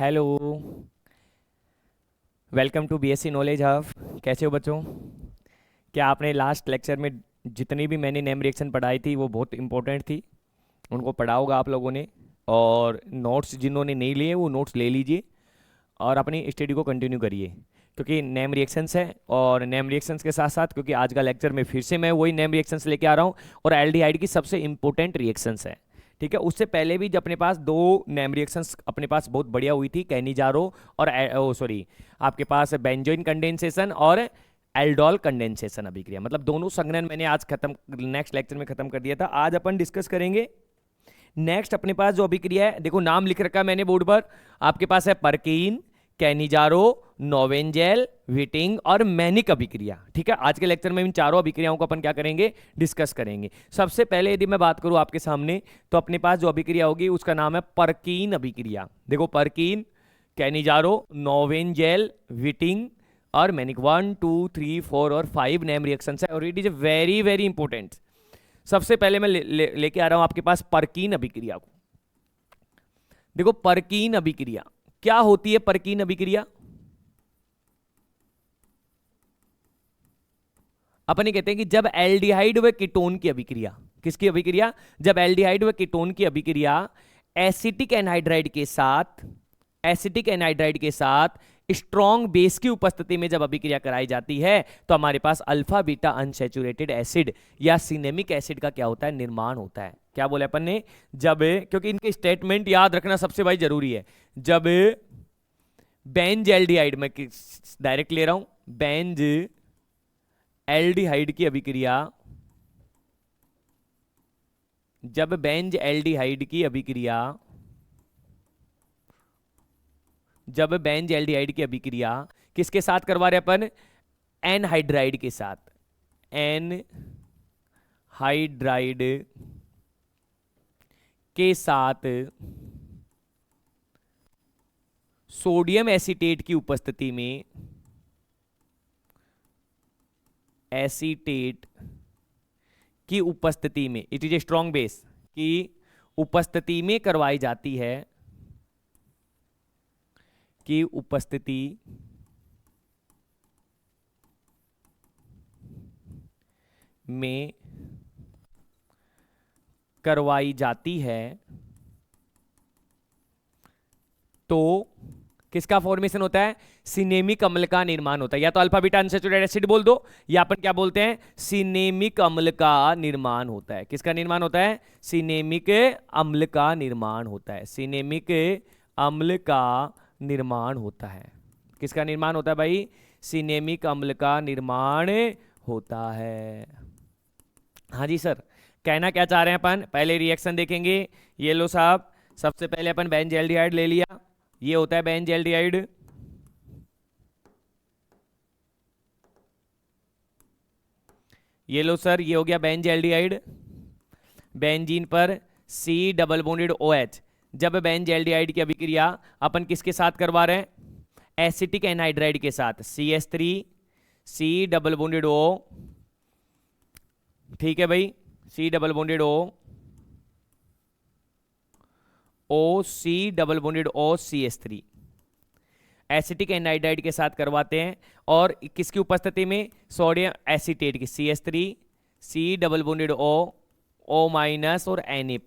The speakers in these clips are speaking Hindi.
Hello. Welcome to BSc knowledge hub. कैसे हो बच्चों? क्या आपने लास्ट लेक्चर में जितनी भी मैंने नेम रिएक्शन पढ़ाई थी वो बहुत इंपॉर्टेंट थी, उनको पढ़ा होगा आप लोगों ने? और नोट्स जिन्होंने नहीं लिए वो नोट्स ले लीजिए और अपनी स्टडी को कंटिन्यू करिए, क्योंकि नेम रिएक्शंस है। और नेम रिएक्शंस के साथ साथ क्योंकि आज का लेक्चर में फिर से मैं वही नेम रिएक्शंस लेके आ रहा हूँ और एल्डिहाइड की सबसे इंपॉर्टेंट रिएक्शंस है। ठीक है, उससे पहले भी जब अपने पास दो नेम रिएक्शंस अपने पास बहुत बढ़िया हुई थी, कैनिजारो और सॉरी आपके पास बेंजोइन कंडेंसेशन और एल्डोल कंडेंसेशन अभिक्रिया, मतलब दोनों संघनन मैंने आज खत्म, नेक्स्ट लेक्चर में खत्म कर दिया था। आज अपन डिस्कस करेंगे नेक्स्ट अपने पास जो अभिक्रिया है। देखो नाम लिख रखा है मैंने बोर्ड पर, आपके पास है परकीन, कैनिजारो, नोवेंजेल, व्हिटिंग और मैनिक अभिक्रिया। ठीक है, आज के लेक्चर में इन चारों अभिक्रियाओं को अपन क्या करेंगे, डिस्कस करेंगे। सबसे पहले यदि मैं बात करूं आपके सामने, तो अपने पास जो अभिक्रिया होगी उसका नाम है परकीन अभिक्रिया। देखो परकीन, कैनिजारो, नोवेंजेल, व्हिटिंग और मैनिक, 1 2 3 4 और 5 नेम रिएक्शंस है और it is very very important. सबसे पहले मैं लेके आ रहा हूं आपके पास परकीन अभिक्रिया को। देखो परकीन अभिक्रिया क्या होती है। परकीन अभिक्रिया अपन ये कहते हैं कि जब एल्डिहाइड व कीटोन की अभिक्रिया, किसकी अभिक्रिया? जब एल्डिहाइड व कीटोन की अभिक्रिया एसिटिक एनहाइड्राइड के साथ, एसिटिक एनहाइड्राइड के साथ स्ट्रॉन्ग बेस की उपस्थिति में जब अभिक्रिया कराई जाती है तो हमारे पास अल्फा बीटा अनसैचुरेटेड एसिड या सिनेमिक एसिड का क्या होता है, निर्माण होता है। क्या बोले अपन ने? जब, क्योंकि इनके स्टेटमेंट याद रखना सबसे भाई जरूरी है। जब बेंज एल्डिहाइड, मैं डायरेक्ट ले रहा हूं, बेंज एल्डिहाइड की अभिक्रिया, जब बेंज एल्डिहाइड की अभिक्रिया, जब बेंज एल्डिहाइड की अभिक्रिया किसके साथ करवा रहे अपन? एनहाइड्राइड के साथ, एनहाइड्राइड के साथ सोडियम एसीटेट की उपस्थिति में, एसीटेट की उपस्थिति में, it is a strong base की उपस्थिति में करवाई जाती है, की उपस्थिति में करवाई जाती है, तो किसका फॉर्मेशन होता है? सिनेमिक अम्ल का निर्माण होता है। या तो अल्फा बीटा अनसैचुरेटेड एसिड बोल दो, या अपन क्या बोलते हैं, सिनेमिक अम्ल का निर्माण होता है। किसका निर्माण होता है? सिनेमिक अम्ल का निर्माण होता है। सिनेमिक अम्ल का निर्माण होता है। किसका निर्माण होता है भाई? सिनेमिक अम्ल का निर्माण होता है। हाँ जी सर, कहना क्या चाह रहे हैं अपन? पहले रिएक्शन देखेंगे। ये लो साहब, सबसे पहले अपन बेंज एल्डिहाइड ले लिया, ये होता है बेंज एल्डिहाइड। ये लो सर, ये हो गया बेंज एल्डिहाइड। बेंजीन पर C डबल बॉन्डेड OH। जब बेंज एल्डिहाइड की अभिक्रिया अपन किसके साथ करवा रहे हैं? एसिटिक एनहाइड्राइड के साथ, CH3 C double bonded O। ठीक है भाई, C double bonded O C double bonded O CH3 acetic anhydride के साथ करवाते हैं और किसकी उपस्थिति में? सोडियम एसीटेट की, CH3 C double bonded O minus और Na+।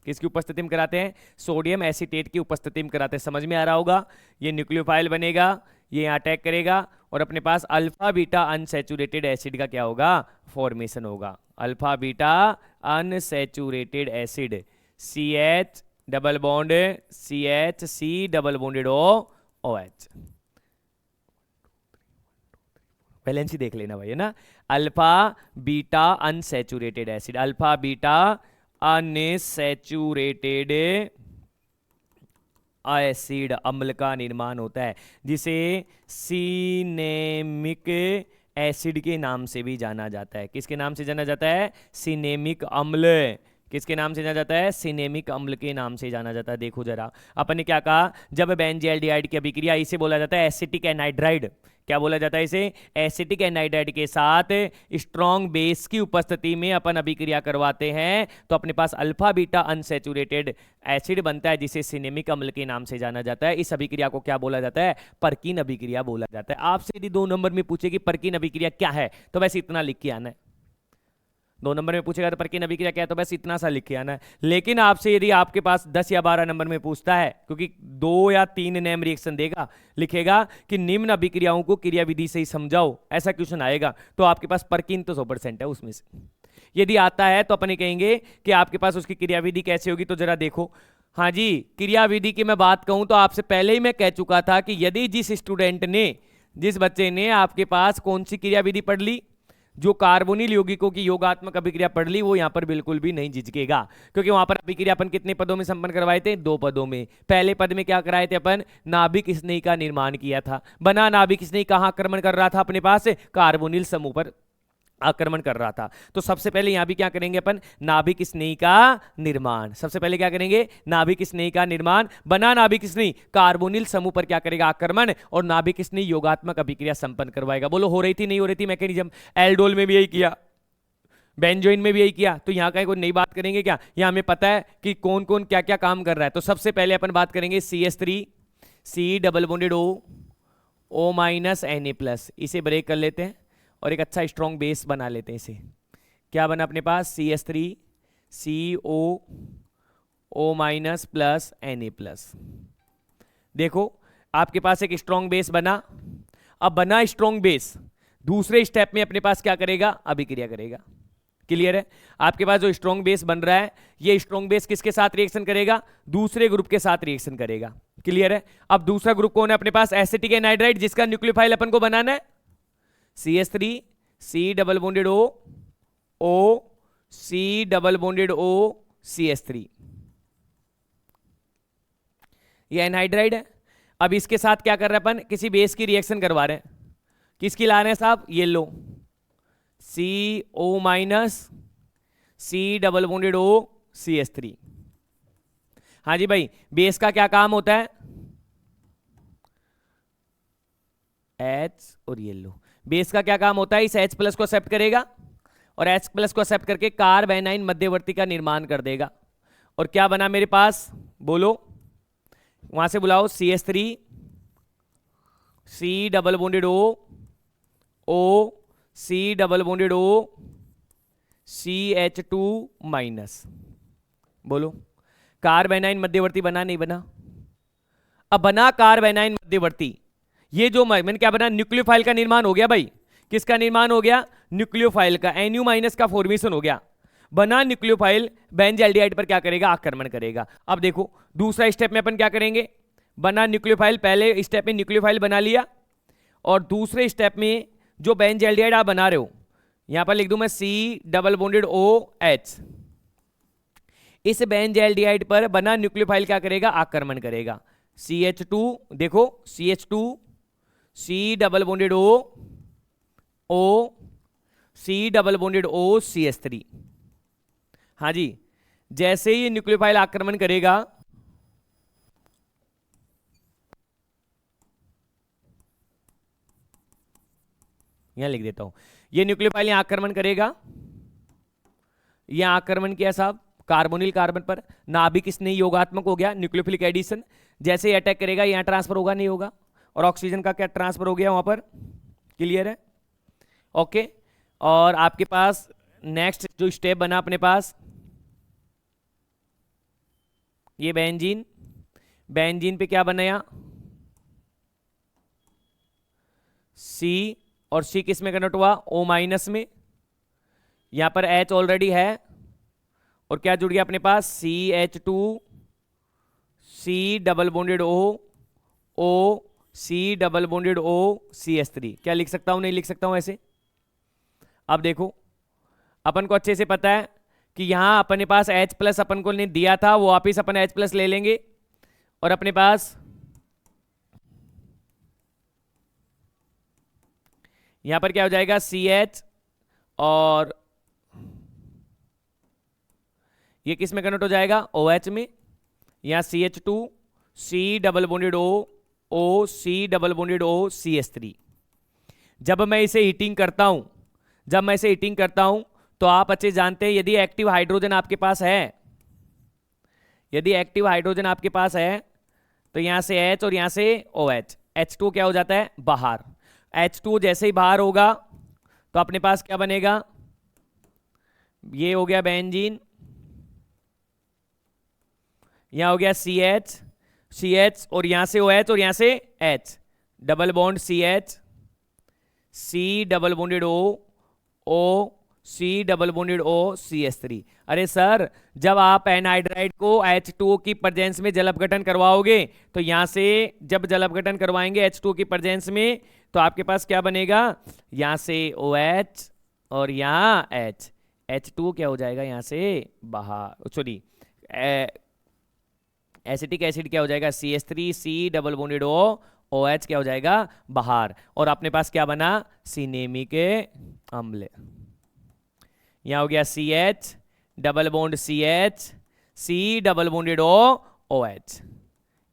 किसकी उपस्थिति में कराते हैं? सोडियम एसीटेट की उपस्थिति में कराते हैं। समझ में आ रहा होगा? ये न्यूक्लियोफाइल बनेगा, ये यहाँ अटैक करेगा और अपने पास अल्फा बीटा अनसैचुरेटेड एसिड का क्या होगा? फॉर्मेशन होगा। Alpha beta unsaturated acid, CH double bond CH C double bonded OH। Valency देख लेना भाई, है ना? Alpha beta unsaturated acid, alpha beta unsaturated acid अम्ल का निर्माण होता है, जिसे सिनेमिक एसिड के नाम से भी जाना जाता है। किसके नाम से जाना जाता है? सिनेमिक अम्ल किसके नाम से जाना जाता है? सिनेमिक अम्ल के नाम से जाना जाता है। देखो जरा, अपन ने क्या कहा, जब बेंजील्डिहाइड की अभिक्रिया, इसे बोला जाता है एसिटिक एनहाइड्राइड। क्या बोला जाता है इसे? एसिटिक एनहाइड्राइड के साथ स्ट्रॉन्ग बेस की उपस्थिति में अपन अभिक्रिया करवाते हैं तो अपने पास अल्फा बीटा अनसैचुरेटेड एसिड बनता है, जिसे सिनेमिक अम्ल के नाम से जाना जाता है। इस अभिक्रिया को क्या बोला जाता है? परकीन अभिक्रिया बोला जाता है। आपसे यदि 2 नंबर में पूछे कि परकीन अभिक्रिया क्या है, तो वैसे इतना लिख के आना है। 2 नंबर में पूछेगा तो परकीन अभिक्रिया क्या है, तो बस इतना सा लिख के आना है। लेकिन आपसे यदि आपके पास 10 या 12 नंबर में पूछता है, क्योंकि 2 या 3 नेम रिएक्शन देगा, लिखेगा कि निम्न अभिक्रियाओं को क्रियाविधि से ही समझाओ, ऐसा क्वेश्चन आएगा, तो आपके पास परकीन तो 100% है उसमें से। यदि आता है तो अपन कहेंगे कि आपके पास उसकी क्रियाविधि कैसे होगी, तो जरा देखो। हाँ जी, क्रियाविधि की मैं बात कहूं तो आपसे पहले ही मैं कह चुका था कि यदि जिस बच्चे ने आपके पास कौन सी क्रियाविधि पढ़ ली, जो कार्बोनिल यौगिकों की योगात्मक अभिक्रिया पढ़ ली, वो यहां पर बिल्कुल भी नहीं झिझकेगा, क्योंकि वहां पर अभिक्रिया अपन कितने पदों में संपन्न करवाए थे? 2 पदों में। पहले पद में क्या कराए थे अपन? नाभिक स्नेही का निर्माण किया था। बना नाभिक स्नेही कहां आक्रमण कर रहा था? अपने पास कार्बोनिल समूह पर आक्रमण कर रहा था। तो सबसे पहले यहां भी क्या करेंगे अपन? नाभिक स्नेही का निर्माण। सबसे पहले क्या करेंगे? नाभिक स्नेही का निर्माण। बना नाभिक स्नेही कार्बोनिल समूह पर क्या करेगा? आक्रमण, और नाभिक स्नेही योगात्मक अभिक्रिया संपन्न करवाएगा। बोलो हो रही थी नहीं हो रही थी मैकेनिज्म? एल्डोल में भी यही किया, बेंजोइन में भी यही किया, तो यहां का कोई नई बात करेंगे क्या? यहां हमें पता है कि कौन कौन क्या क्या काम कर रहा है। तो सबसे पहले अपन बात करेंगे CH3 C double bonded O minus Na+, इसे ब्रेक कर लेते हैं और एक अच्छा स्ट्रॉन्ग बेस बना लेते हैं। इसे क्या बना अपने पास? CH3 CO minus plus Na+। देखो आपके पास एक स्ट्रॉन्ग बेस बना। अब बना स्ट्रॉन्ग बेस, दूसरे स्टेप में अपने पास क्या करेगा? अभिक्रिया करेगा। क्लियर है? आपके पास जो स्ट्रॉन्ग बेस बन रहा है, ये स्ट्रॉन्ग बेस किसके साथ रिएक्शन करेगा? दूसरे ग्रुप के साथ रिएक्शन करेगा। क्लियर है? अब दूसरा ग्रुप कौन है अपने पास? एसिटिक एनहाइड्राइड, जिसका न्यूक्लियोफाइल अपन को बनाना है CH3 C double bonded O C double bonded O CH3। ये एनहाइड्राइड है। अब इसके साथ क्या कर रहे हैं अपन? किसी बेस की रिएक्शन करवा रहे हैं। किसकी ला रहे हैं साहब? ये लो, CO minus C double bonded O CH3। हाँ जी भाई, बेस का क्या काम होता है? H और ये लो, बेस का क्या काम होता है? इस H प्लस को एक्सेप्ट करेगा और H प्लस को एक्सेप्ट करके कार्बेनाइन मध्यवर्ती का निर्माण कर देगा। और क्या बना मेरे पास? बोलो, वहां से बुलाओ। CH3 C double bonded O C double bonded O CH2 minus. बोलो, कार्बेनाइन मध्यवर्ती बना नहीं बना? अब बना कार्बेनाइन मध्यवर्ती, ये जो मैंने क्या बना? न्यूक्लियोफाइल का निर्माण हो गया भाई। किसका निर्माण हो गया? न्यूक्लियोफाइल का। NU माइनस का फॉर्मेशन हो गया। बना न्यूक्लियोफाइल बेंजील्डिहाइड पर क्या करेगा? आक्रमण करेगा। अब देखो दूसरा स्टेप में अपन क्या करेंगे? बना न्यूक्लियोफाइल, पहले स्टेप में न्यूक्लियोफाइल बना लिया, और दूसरे स्टेप में जो बेंजील्डिहाइड आप बना रहे हो, यहां पर लिख दूं मैं C डबल बॉन्डेड OH। इस बेंजील्डिहाइड पर बना न्यूक्लियोफाइल क्या करेगा? आक्रमण करेगा। CH2, देखो CH2 C double bonded O C double bonded O CH3। हाँ जी, जैसे ही न्यूक्लियोफाइल आक्रमण करेगा, यहां लिख देता हूं, ये न्यूक्लियोफाइल यहां आक्रमण करेगा। यहां आक्रमण किया साहब कार्बोनिल कार्बन पर, नाभिक स्नेही योगात्मक हो गया, न्यूक्लियोफिलिक एडिशन। जैसे ही अटैक करेगा, यहां ट्रांसफर होगा नहीं होगा? और ऑक्सीजन का क्या ट्रांसफर हो गया वहां पर? क्लियर है? ओके। और आपके पास नेक्स्ट जो स्टेप बना अपने पास, ये बेंजीन। बेंजीन पे क्या बनाया? C, और C किस में कन्वर्ट हुआ? O माइनस में। यहां पर H ऑलरेडी है, और क्या जुड़ गया अपने पास? CH2 C double bonded O C double bonded O CH3। क्या लिख सकता हूं? नहीं लिख सकता हूं ऐसे? अब देखो, अपन को अच्छे से पता है कि यहां अपने पास H प्लस अपन को ने दिया था, वो वापिस अपन H प्लस ले लेंगे, और अपने पास यहां पर क्या हो जाएगा? CH, और ये किस में कन्वर्ट हो जाएगा, OH में। यहाँ CH2 C double bonded O O C double bonded O CH3। जब मैं इसे हीटिंग करता हूं, तो आप अच्छे जानते हैं यदि एक्टिव हाइड्रोजन आपके पास है, तो यहां से H और यहां से OH, H2 क्या हो जाता है बाहर। H2 जैसे ही बाहर होगा तो अपने पास क्या बनेगा, ये हो गया बेंजीन, यहां हो गया CH और यहां से OH और यहां से H, double bond CH C double bonded O C double bonded O CH3। अरे सर, जब आप एनहाइड्राइड को H2O की प्रेजेंस में जल अपघटन करवाओगे, तो यहां से जब जल अपघटन करवाएंगे H2O की प्रेजेंस में, तो आपके पास क्या बनेगा, यहां से OH और यहां H, H2 क्या हो जाएगा यहां से बाहर, सॉरी एसिटिक एसिड क्या हो जाएगा CH3 C double bonded O OH क्या हो जाएगा बाहर, और अपने पास क्या बना सिनेमिक अम्ल। यहां हो गया CH double bond CH C double bonded O OH,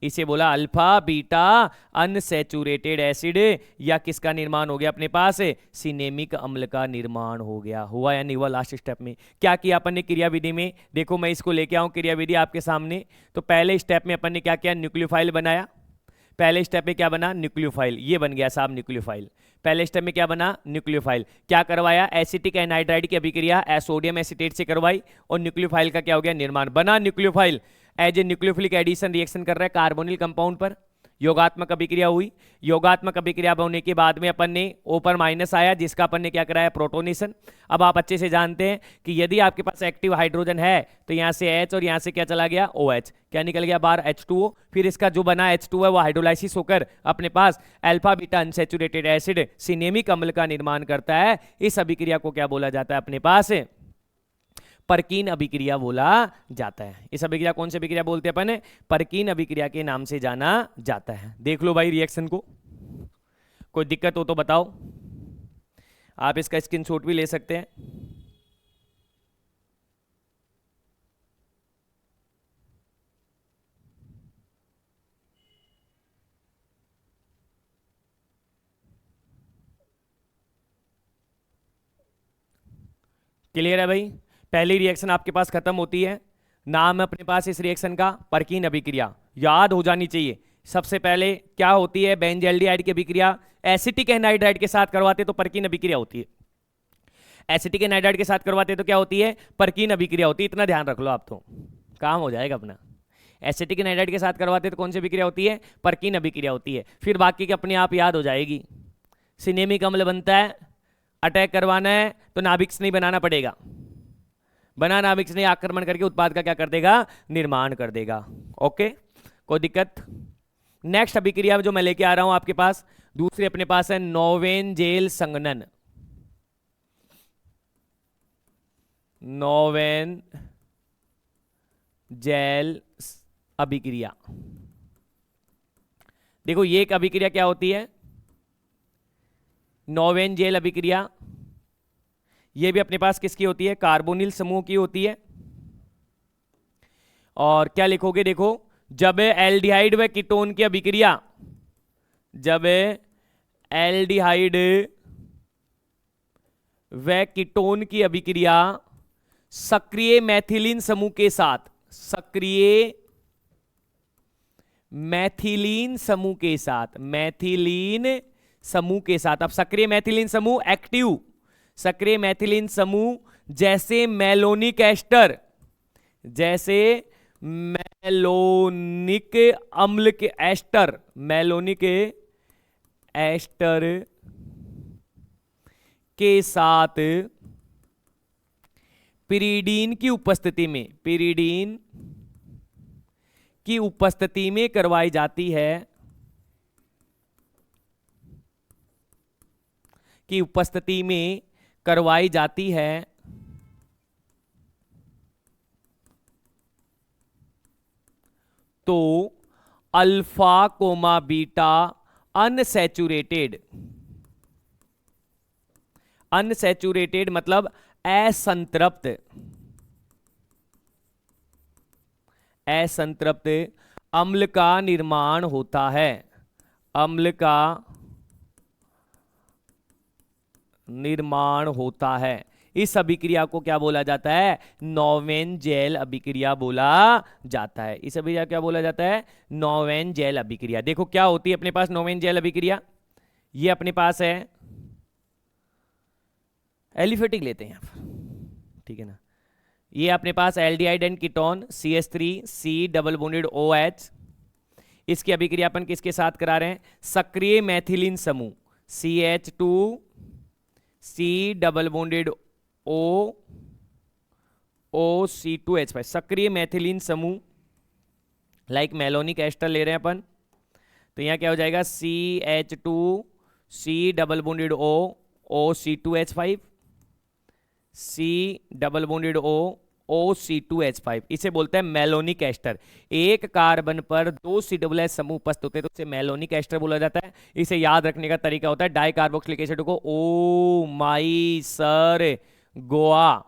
इसे बोला अल्फा बीटा अनसैचुरेटेड एसिड, या किसका निर्माण हो गया अपने पास, सिनेमिक अम्ल का निर्माण हो गया। हुआ या नहीं हुआ लास्ट स्टेप में? क्या किया अपन ने क्रियाविधि में, देखो मैं इसको लेके आऊं क्रियाविधि आपके सामने। तो पहले स्टेप में अपन ने क्या किया, न्यूक्लियोफाइल बनाया। पहले स्टेप में क्या बना, न्यूक्लियोफाइल, ये बन गया साहब न्यूक्लियोफाइल। पहले स्टेप में क्या बना, न्यूक्लियोफाइल। क्या करवाया, एसिटिक एनहाइड्राइड की अभिक्रिया सोडियम एसीटेट से करवाई, और न्यूक्लियोफाइल का क्या हो गया निर्माण, बना nucleophile. As a nucleophilic addition reaction कर रहा है कार्बोनिल कंपाउंड पर, योगात्मक अभिक्रिया हुई। योगात्मक अभिक्रिया होने के बाद में अपन ने O पर माइनस आया, जिसका अपन ने क्या कराया, प्रोटोनेशन। अब आप अच्छे से जानते हैं कि यदि आपके पास एक्टिव हाइड्रोजन है, तो यहां से H और यहां से क्या चला गया OH, क्या निकल गया बाहर H2O। फिर इसका जो बना H2 है वो हाइड्रोलाइसिस होकर अपने पास alpha beta unsaturated acid cinnamic अम्ल का निर्माण करता है। इस अभिक्रिया को क्या बोला जाता है अपने पास, परकीन अभिक्रिया बोला जाता है। इस अभिक्रिया कौन सी अभिक्रिया बोलते हैं अपन, परकीन अभिक्रिया के नाम से जाना जाता है। देख लो भाई रिएक्शन को, कोई दिक्कत हो तो बताओ, आप इसका स्क्रीनशॉट भी ले सकते हैं। क्लियर है भाई? पहली रिएक्शन आपके पास खत्म होती है, नाम है अपने पास इस रिएक्शन का परकीन अभिक्रिया, याद हो जानी चाहिए। सबसे पहले क्या होती है, बेंजल्डिहाइड की अभिक्रिया एसिटिक एनहाइड्राइड के साथ करवाते तो परकीन अभिक्रिया होती है। एसिटिक एनहाइड्राइड के साथ करवाते तो क्या होती है, परकीन अभिक्रिया होती है। इतना ध्यान रख लो, आप तो काम हो जाएगा अपना। एसिटिक एनहाइड्राइड के साथ करवाते तो कौन सी अभिक्रिया होती है, परकीन अभिक्रिया होती है। फिर बाकी की अपने आप याद हो जाएगी। सिनेमिक अम्ल बनता है, अटैक करवाना है तो नाभिक्स नहीं बनाना पड़ेगा, बना नाभिक्स नहीं आक्रमण करके उत्पाद का क्या कर देगा, निर्माण कर देगा। ओके, कोई दिक्कत? नेक्स्ट अभिक्रिया जो मैं लेके आ रहा हूं आपके पास, दूसरी अपने पास है नोवेन जेल संघनन। नोवेन जेल अभिक्रिया, देखो ये एक अभिक्रिया क्या होती है, नोवेन जेल अभिक्रिया। ये भी अपने पास किसकी होती है, कार्बोनिल समूह की होती है। और क्या लिखोगे, देखो जब एल्डिहाइड व कीटोन की अभिक्रिया, जब एल्डिहाइड व कीटोन की अभिक्रिया सक्रिय मैथिलीन समूह के साथ, सक्रिय मैथिलीन समूह के साथ, मैथिलीन समूह के साथ। अब सक्रिय मैथिलीन समूह एक्टिव सक्रिय मैथिलीन समूह जैसे मेलोनिक एस्टर, जैसे मेलोनिक अम्ल के एस्टर, मेलोनिक एस्टर के साथ पिरीडीन की उपस्थिति में, पिरीडीन की उपस्थिति में करवाई जाती है, की उपस्थिति में करवाई जाती है, तो alpha comma beta unsaturated, unsaturated मतलब असंतृप्त, असंतृप्त अम्ल का निर्माण होता है। अम्ल का निर्माण होता है। इस अभिक्रिया को क्या बोला जाता है? नोवेन जेल अभिक्रिया बोला जाता है। इस अभिक्रिया क्या बोला जाता है? नोवेन जेल अभिक्रिया। देखो क्या होती है अपने पास नोवेन जेल अभिक्रिया। ये अपने पास है, एलिफेटिक लेते हैं यहाँ, ठीक है ना। ये अपने पास aldehyde and ketone CH3C double bonded OH। इसकी अभिक्रिया अपन किसके साथ करा रहे हैं? सक्रिय मैथिलीन समूह CH2C डबल बॉन्डेड OC2H5, सक्रिय मैथिलीन समूह लाइक मेलोनिक एस्टर ले रहे हैं अपन। तो यहाँ क्या हो जाएगा? CH2C double bonded OC2H5, C double bonded OC2H5। इसे बोलते हैं मेलोनिक एस्टर। एक कार्बन पर 2 C डबल समूह उपस्थित होते हैं तो इसे मेलोनिक एस्टर बोला जाता है। इसे याद रखने का तरीका होता है डाई कार्बोक्सिलिक एसिड को ओ माई सर गोवा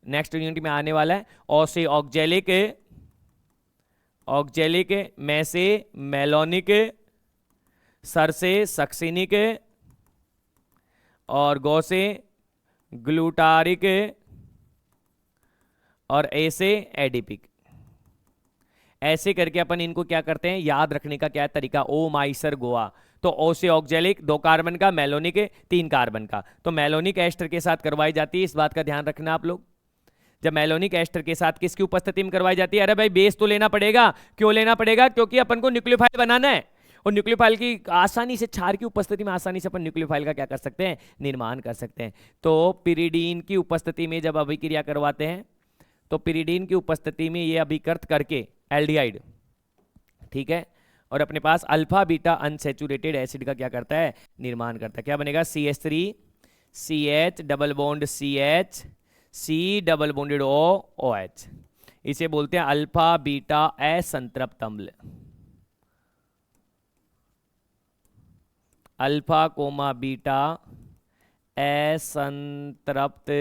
नेक्स्ट यूनिट में आने वाला है। और से ऑक्जेलिक, ऑक्जेलिक में से मेलोनिक, सर से सक्सिनिक और गौ से ग्लूटारिक और ए से एडिपिक। ऐसे करके अपन इनको क्या करते हैं, याद रखने का क्या तरीका? ओ माइसर गोवा। तो ओ से ऑक्जेलिक 2 कार्बन का, मेलोनिक 3 कार्बन का, तो मेलोनिक एस्टर के साथ करवाई जाती है। इस बात का ध्यान रखना आप लोग। जब मेलोनिक एस्टर के साथ किसकी उपस्थिति में करवाई जाती है? अरे भाई बेस तो लेना पड़ेगा। क्यों लेना पड़ेगा? क्योंकि अपन को न्यूक्लियोफाइल बनाना है और न्यूक्लियोफाइल की आसानी से, क्षार की उपस्थिति में आसानी से अपन न्यूक्लियोफाइल का क्या कर सकते हैं? निर्माण कर सकते हैं। तो पिरिडीन की उपस्थिति में जब अभिक्रिया करवाते हैं तो पिरिडीन की उपस्थिति में ये अभिकृत करके एल्डिहाइड, ठीक है, और अपने पास अल्फा बीटा अनसैचुरेटेड एसिड का क्या करता है? निर्माण करता है। क्या बनेगा? CH3CH double bond CH C double bonded OH। इसे बोलते हैं अल्फा बीटा असंतृप्त अम्ल। अल्फा कोमा बीटा असंतृप्त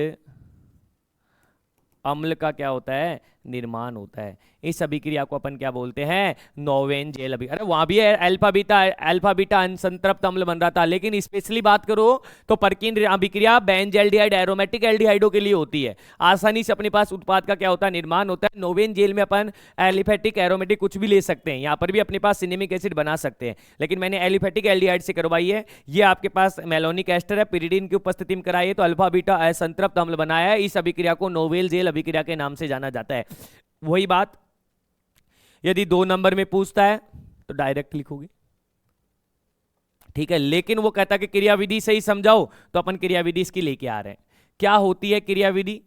अम्ल का क्या होता है? निर्माण होता है। इस अभिक्रिया को अपन क्या बोलते हैं? नोवेन जेल अभिक्रिया। अरे वहां भी अल्फा बीटा अनसंतृप्त अम्ल बन रहा था, लेकिन स्पेशली बात करो तो परकीन अभिक्रिया बेंजल्डिहाइड एरोमेटिक एल्डिहाइडों के लिए होती है। आसानी से अपने पास उत्पाद का क्या होता है? निर्माण होता है। नोवेन जेल में अपन एलिफेटिक एरोमेटिक कुछ भी ले सकते हैं। यहाँ पर भी अपने पास सिनेमिक एसिड बना सकते हैं, लेकिन मैंने एलिफेटिक एल्डिहाइड से करवाई है। ये आपके पास मेलोनिक एस्टर है, पिरिडीन की उपस्थिति में कराई है तो अल्फा बीटा असंतृप्त अम्ल बनाया है। इस अभिक्रिया को नोवेल जेल अभिक्रिया के नाम से जाना जाता है। वही बात यदि 2 नंबर में पूछता है तो डायरेक्ट लिखोगे, ठीक है। लेकिन वो कहता है कि क्रियाविधि से ही समझाओ, तो अपन क्रियाविधि इसकी लेके आ रहे हैं। क्या होती है क्रियाविधि?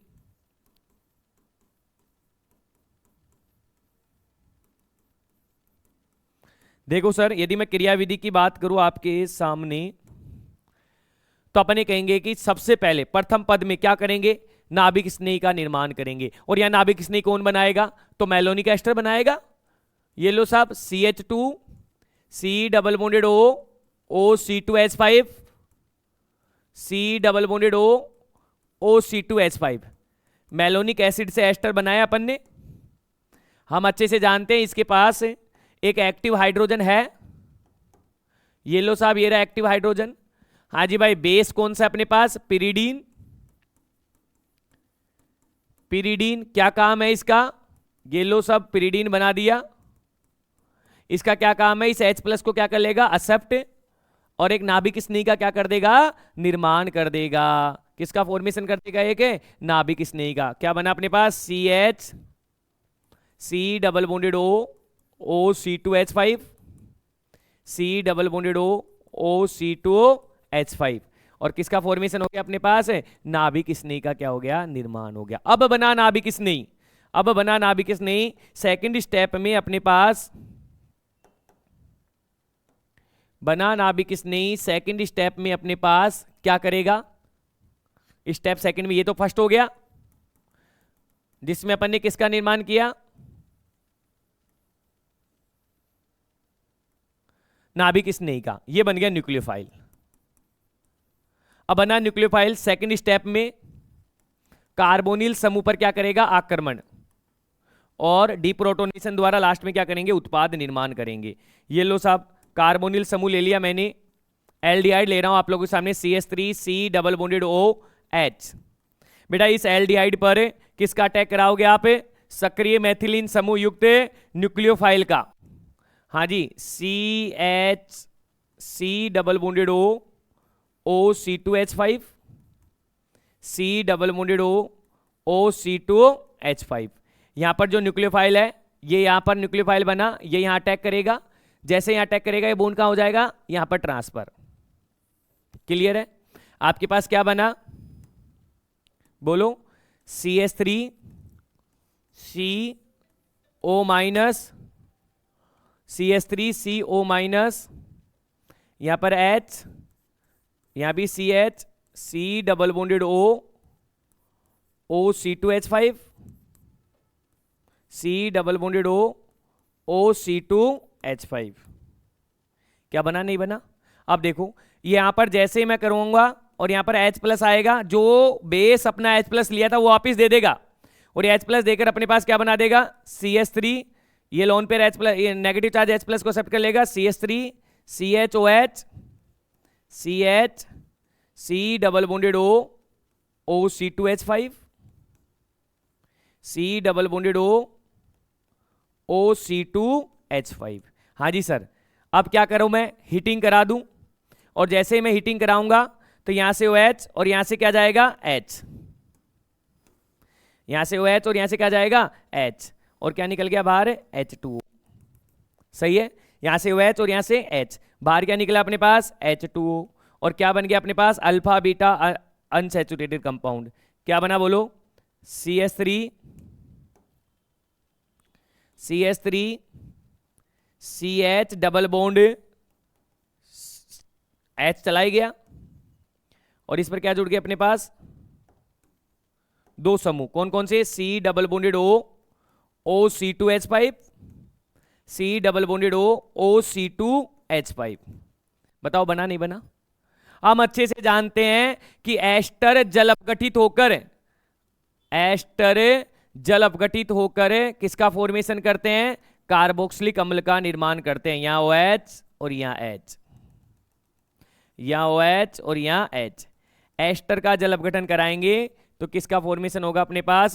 देखो सर, यदि मैं क्रियाविधि की बात करूं आपके सामने तो अपन ये कहेंगे कि सबसे पहले प्रथम पद में क्या करेंगे? नाभिक स्नेही का निर्माण करेंगे। और यहां नाभिक स्नेही कौन बनाएगा? तो मेलोनिक एस्टर बनाएगा। ये लो साहब, CH2C double bonded OC2H5, C double bonded OC2H5। Malonic acid से एस्टर बनाया अपन ने। हम अच्छे से जानते हैं इसके पास एक एक्टिव हाइड्रोजन है। ये लो साहब, ये रहा एक्टिव हाइड्रोजन। हाँ जी भाई, बेस कौन सा अपने पास? पिरिडीन। पिरिडीन क्या काम है इसका? ये लो सब पिरिडीन बना दिया। इसका क्या काम है? इस H+ को क्या कर लेगा? एक्सेप्ट, और एक नाभिक स्नेही का क्या कर देगा? निर्माण कर देगा। किसका फॉर्मेशन कर देगा? एक नाभिक स्नेही का। क्या बना अपने पास? CH C double bonded OC2H5, C double bonded OC2H5। और किसका फॉर्मेशन हो गया अपने पास? नाभिक स्नेही का क्या हो गया? निर्माण हो गया। अब बना नाभिक स्नेही। अब बना नाभिक स्नेही। सेकंड स्टेप में अपने पास बना नाभिक स्नेही। सेकंड स्टेप में अपने पास क्या करेगा? स्टेप सेकंड में, ये तो फर्स्ट हो गया जिसमें अपन ने किसका निर्माण किया? नाभिक स्नेही का। ये बन गया न्यूक्लियोफाइल। अब बना न्यूक्लियोफाइल। सेकंड स्टेप में कार्बोनिल समूह पर क्या करेगा? आक्रमण। और डीप्रोटोनेशन द्वारा लास्ट में क्या करेंगे, उत्पाद निर्माण करेंगे। ये लो साहब, कार्बोनिल समूह ले लिया मैंने, एल्डिहाइड ले रहा हूं आप लोगों के सामने, CH3C डबल बॉन्डेड OH। बेटा इस एल्डिहाइड पर किसका अटैक कराओगे आप, सक्रिय मैथिलीन समूह युक्त न्यूक्लियोफाइल का। हाँ जी, CH double bonded OC2H5, C double bonded OC2H5। यहां पर जो न्यूक्लियोफाइल है, ये यहां पर न्यूक्लियोफाइल बना, ये यहां अटैक करेगा, जैसे यहां अटैक करेगा ये बॉन्ड कहां हो जाएगा, यहां पर ट्रांसफर। क्लियर है? आपके पास क्या बना, बोलो, CH3CO माइनस, CH3CO माइनस, यहां पर H, यहां भी CH, C double bonded OC2H5, C double bonded OC2H5। क्या बना, नहीं बना? अब देखो ये यहां पर जैसे ही मैं करूंगा और यहां पर H प्लस आएगा, जो बेस अपना H प्लस लिया था वो वापिस दे देगा, और H प्लस देकर अपने पास क्या बना देगा, CH3, ये लोन पे H प्लस, ये नेगेटिव चार्ज H प्लस को एक्सेप्ट कर लेगा, CH3 CHOH CH C double bonded OC2H5, C double bonded OC2H5। हाँ जी सर, अब क्या करूं मैं, हीटिंग करा दूं, और जैसे ही मैं हीटिंग कराऊंगा तो यहां से OH और यहां से क्या जाएगा, H, यहां से OH और यहां से क्या जाएगा, H, और क्या निकल गया बाहर, H2O। सही है, यहां से OH और यहां से H, बाहर क्या निकला अपने पास, H2O, और क्या बन गया अपने पास, अल्फा बीटा अनसैचुरेटेड कंपाउंड। क्या बना बोलो, CH3 CH double bond H चला ही गया, और इस पर क्या जुड़ गया अपने पास, दो समूह, कौन कौन से, C double bonded OC2H5, C double bonded OC2H5। बताओ बना नहीं बना? हम अच्छे से जानते हैं कि एस्टर जल अपघटित होकर, एस्टर जल अपघटित होकर किसका फॉर्मेशन करते हैं, कार्बोक्सिलिक अम्ल का निर्माण करते हैं। यहां OH और यहां H, यहां OH और यहां H, एस्टर का जल अपघटन कराएंगे तो किसका फॉर्मेशन होगा अपने पास,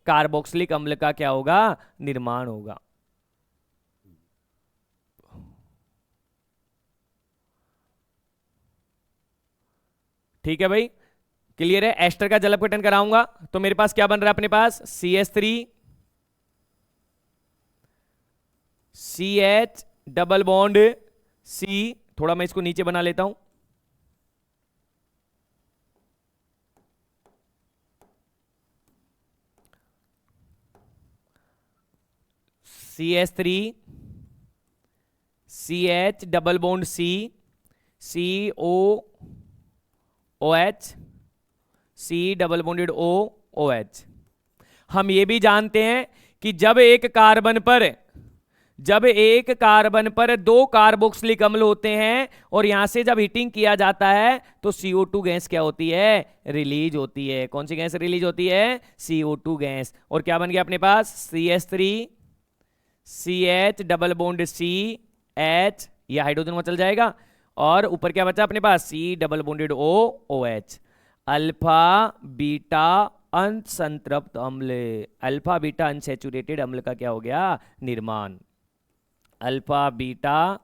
कार्बोक्सिलिक अम्ल का क्या होगा, निर्माण होगा। ठीक है भाई, क्लियर है? एस्टर का जल अपघटन कराऊंगा तो मेरे पास क्या बन रहा है अपने पास, CH3 CH double bond C, थोड़ा मैं इसको नीचे बना लेता हूं, CH3 CH double bond C COOH C double bonded OOH। हम ये भी जानते हैं कि जब एक कार्बन पर दो कार्बोक्सिलिक अम्ल होते हैं और यहां से जब हीटिंग किया जाता है तो CO2 गैस क्या होती है, रिलीज होती है। कौन सी गैस रिलीज होती है, CO2 गैस। और क्या बन गया अपने पास, CH3 CH double bond CH, ये हाइड्रोजन वहां चल जाएगा, और ऊपर क्या बचा अपने पास, C double bonded OOH, alpha beta अनसंतृप्त अम्ल, अल्फा बीटा अनसैचुरेटेड अम्ल का क्या हो गया, निर्माण। अल्फा बीटा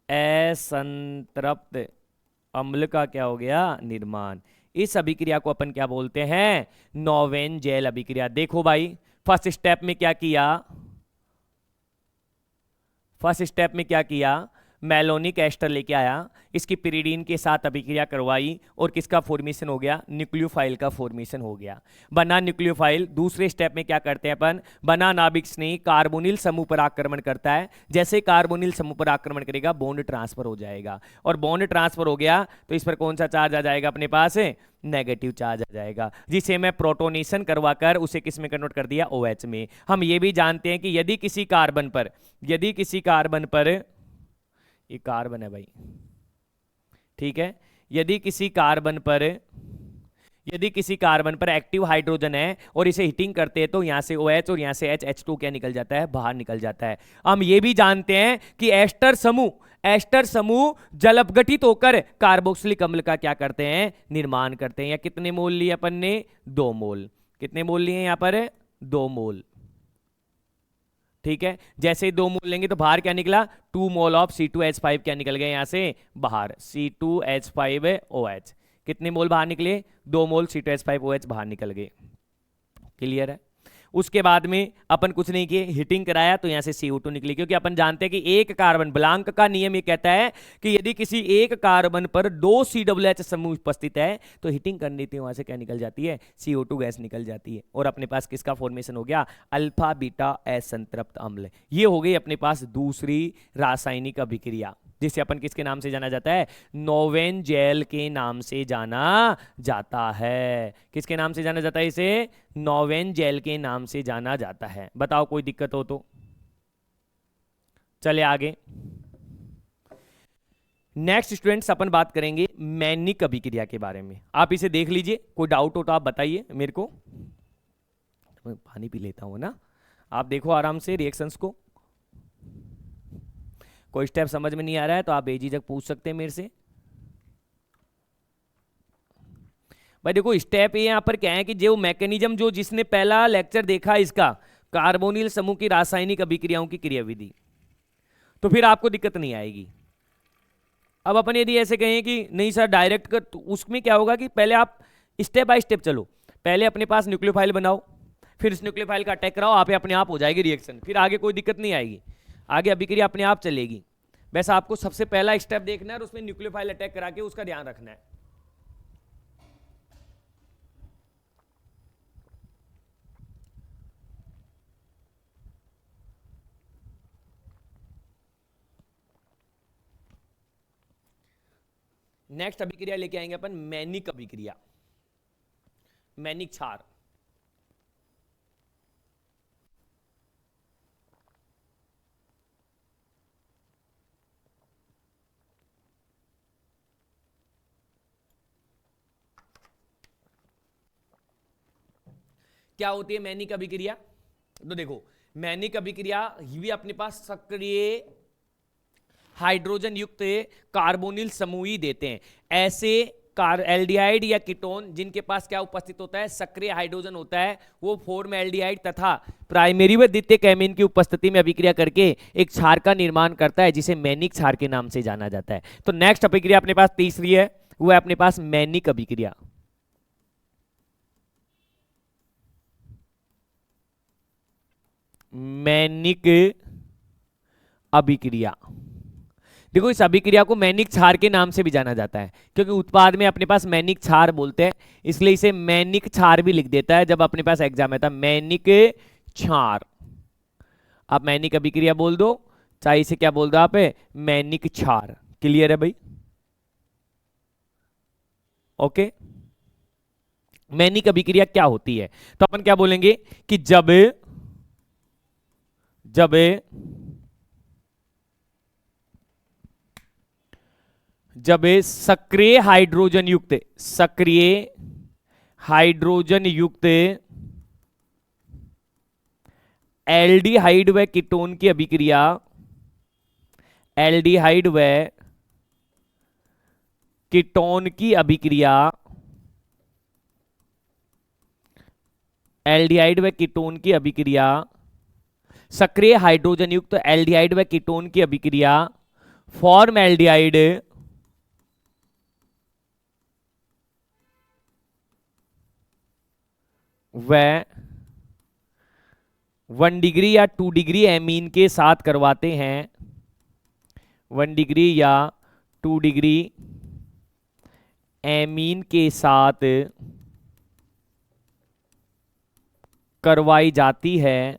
असंतृप्त अम्ल का क्या हो गया, निर्माण। इस अभिक्रिया को अपन क्या बोलते हैं, नोवेन जेल अभिक्रिया। देखो भाई, फर्स्ट स्टेप में क्या किया, मेलोनिक एस्टर लेके आया, इसकी पिरिडीन के साथ अभिक्रिया करवाई, और किसका फॉर्मेशन हो गया, न्यूक्लियोफाइल का फॉर्मेशन हो गया, बना न्यूक्लियोफाइल। दूसरे स्टेप में क्या करते हैं अपन, बना नाभिक स्नेही, कार्बोनिल समूह पर आक्रमण करता है। जैसे कार्बोनिल समूह पर आक्रमण करेगा बॉन्ड ट्रांसफर हो जाएगा, और बॉन्ड ट्रांसफर हो गया तो इस पर कौन सा चार्ज आ जाएगा अपने पास, नेगेटिव चार्ज आ जाएगा, जिसे मैं प्रोटोनेशन करवाकर उसे किस में कन्वर्ट कर दिया, OH में। हम ये भी जानते हैं कि यदि किसी कार्बन पर ये कार्बन है भाई, ठीक है, यदि किसी कार्बन पर यदि किसी कार्बन पर एक्टिव हाइड्रोजन है और इसे हीटिंग करते हैं तो यहां से OH और यहां से H2 क्या निकल जाता है, बाहर निकल जाता है। हम ये भी जानते हैं कि एस्टर समूह जल अपघटित होकर कार्बोक्सिलिक अम्ल का क्या करते हैं, निर्माण करते हैं। या कितने मोल लिए अपन ने, 2 मोल। कितने मोल लिए यहां पर, 2 मोल। ठीक है, जैसे ही 2 मोल लेंगे तो बाहर क्या निकला, 2 मोल ऑफ C2H5 क्या निकल गया यहां से बाहर, C2H5OH। कितने मोल बाहर निकले, 2 मोल C2H5OH बाहर निकल गए। क्लियर है। उसके बाद में अपन कुछ नहीं किए, हीटिंग कराया तो यहां से CO2 निकली, क्योंकि अपन जानते हैं कि एक कार्बन, ब्लांक का नियम ये कहता है कि यदि किसी एक कार्बन पर 2 COOH समूह उपस्थित है तो हीटिंग करनी थी, वहां से क्या निकल जाती है, CO2 गैस निकल जाती है। और अपने पास किसका फॉर्मेशन हो गया, अल्फा बीटा असंतृप्त अम्ल। ये हो गई अपने पास दूसरी रासायनिक अभिक्रिया, जिसे अपन किसके नाम से जाना जाता है, नोवेनजेल के नाम से जाना जाता है। किसके नाम से जाना जाता है इसे, नोवेनजेल के नाम से जाना जाता है। बताओ कोई दिक्कत हो तो। चले आगे। नेक्स्ट स्टूडेंट्स अपन बात करेंगे मैनिक अभिक्रिया के बारे में। आप इसे देख लीजिए, कोई डाउट हो तो आप बताइए मेरे को। मैं पानी पी लेता हूं ना, आप देखो आराम से रिएक्शंस को। कोई स्टेप समझ में नहीं आ रहा है तो आप बेझिझक पूछ सकते हैं मेरे से। भाई देखो स्टेप ये यहां पर क्या है कि जो मैकेनिज्म, जो जिसने पहला लेक्चर देखा इसका, कार्बोनिल समूह की रासायनिक अभिक्रियाओं की क्रियाविधि, तो फिर आपको दिक्कत नहीं आएगी। अब अपन यदि ऐसे कहें कि नहीं सर डायरेक्ट कर, तो उसमें क्या होगा कि पहले आप स्टेप बाय स्टेप चलो। पहले अपने पास न्यूक्लियोफाइल बनाओ, फिर इस न्यूक्लियोफाइल का अटैक कराओ, आप अपने आप हो जाएगी रिएक्शन, फिर आगे कोई दिक्कत नहीं आएगी, आगे अभिक्रिया अपने आप चलेगी। वैसे आपको सबसे पहला स्टेप देखना है और उसमें न्यूक्लियोफाइल अटैक करा के उसका ध्यान रखना है। नेक्स्ट अभिक्रिया लेके आएंगे अपन मैनिक अभिक्रिया, मैनिक क्षार। क्या होती है मैनिक अभिक्रिया, तो देखो मैनिक अभिक्रिया भी अपने पास सक्रिय हाइड्रोजन युक्त कार्बोनिल समूह ही देते हैं। ऐसे एल्डिहाइड या कीटोन जिनके पास क्या उपस्थित होता है, सक्रिय हाइड्रोजन होता है, वो फॉर्म एल्डिहाइड तथा प्राइमरी व द्वितीयक एमीन की उपस्थिति में अभिक्रिया करके एक क्षार का निर्माण करता है, जिसे मैनिक क्षार के नाम से जाना जाता है। तो नेक्स्ट अभिक्रिया अपने पास तीसरी है, वो है अपने पास मैनिक अभिक्रिया। मैनिक अभिक्रिया, देखो इस अभिक्रिया को मैनिक क्षार के नाम से भी जाना जाता है, क्योंकि उत्पाद में अपने पास मैनिक क्षार बोलते हैं, इसलिए इसे मैनिक क्षार भी लिख देता है जब अपने पास एग्जाम आता है मैनिक क्षार। आप मैनिक अभिक्रिया बोल दो, चाहे इसे क्या बोल दो आप, मैनिक क्षार। क्लियर है भाई, ओके। मैनिक अभिक्रिया क्या होती है, तो अपन क्या बोलेंगे कि जब सक्रिय हाइड्रोजन युक्त एल्डिहाइड व कीटोन की अभिक्रिया, एल्डिहाइड व कीटोन की अभिक्रिया, एल्डिहाइड व कीटोन की अभिक्रिया, सक्रिय हाइड्रोजन युक्त एल्डिहाइड व कीटोन की अभिक्रिया फॉर्म एल्डिहाइड व 1 डिग्री या 2 डिग्री एमीन के साथ करवाते हैं, 1 डिग्री या 2 डिग्री एमीन के साथ करवाई जाती है,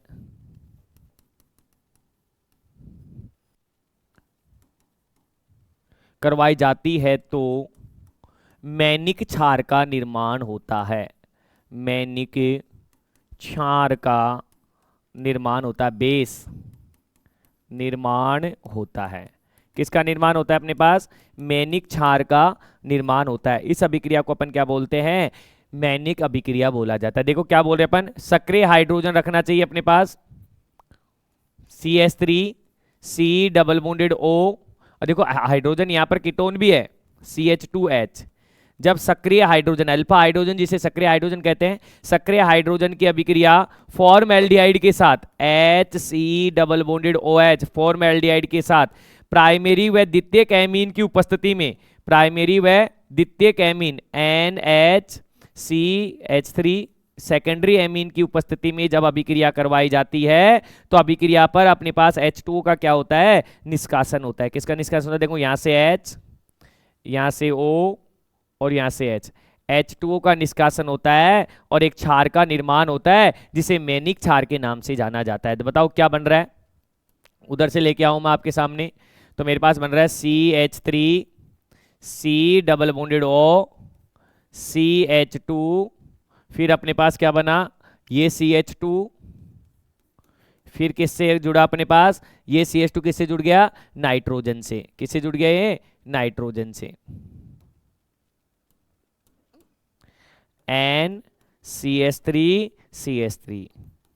तो मैनिक क्षार का निर्माण होता है। मैनिक क्षार का निर्माण होता है, बेस निर्माण होता है। किसका निर्माण होता है अपने पास, मैनिक क्षार का निर्माण होता है। इस अभिक्रिया को अपन क्या बोलते हैं, मैनिक अभिक्रिया बोला जाता है। देखो क्या बोल रहे हैं अपन, सक्रिय हाइड्रोजन रखना चाहिए अपने पास, CH3 C double bonded O, और देखो हाइड्रोजन यहाँ पर कीटोन भी है CH2H। जब सक्रिय हाइड्रोजन, अल्फा हाइड्रोजन जिसे सक्रिय हाइड्रोजन कहते हैं, सक्रिय हाइड्रोजन की अभिक्रिया फॉर्मैल्डिहाइड के साथ HC डबल बॉन्डेड OH फॉर्मैल्डिहाइड के साथ प्राइमरी व द्वितीयक एमीन की उपस्थिति में, प्राइमरी व द्वितीयक एमीन NHCH3 सेकेंडरी एमीन की उपस्थिति में जब अभिक्रिया करवाई जाती है तो अभिक्रिया पर अपने पास H2O का क्या होता है, निष्कासन होता है। किसका निष्कासन होता है, देखो यहां से H, यहां से O और यहां से H, H2O का निष्कासन होता है और एक क्षार का निर्माण होता है जिसे मैनिक क्षार के नाम से जाना जाता है। तो बताओ क्या बन रहा है, उधर से लेके आऊं मैं आपके सामने, तो मेरे पास बन रहा है CH3 C double bonded O CH2, फिर अपने पास क्या बना, ये CH2, फिर किससे जुड़ा अपने पास, ये CH2 किससे जुड़ गया, नाइट्रोजन से। किससे जुड़ गया ये, नाइट्रोजन से। NCH3CH3,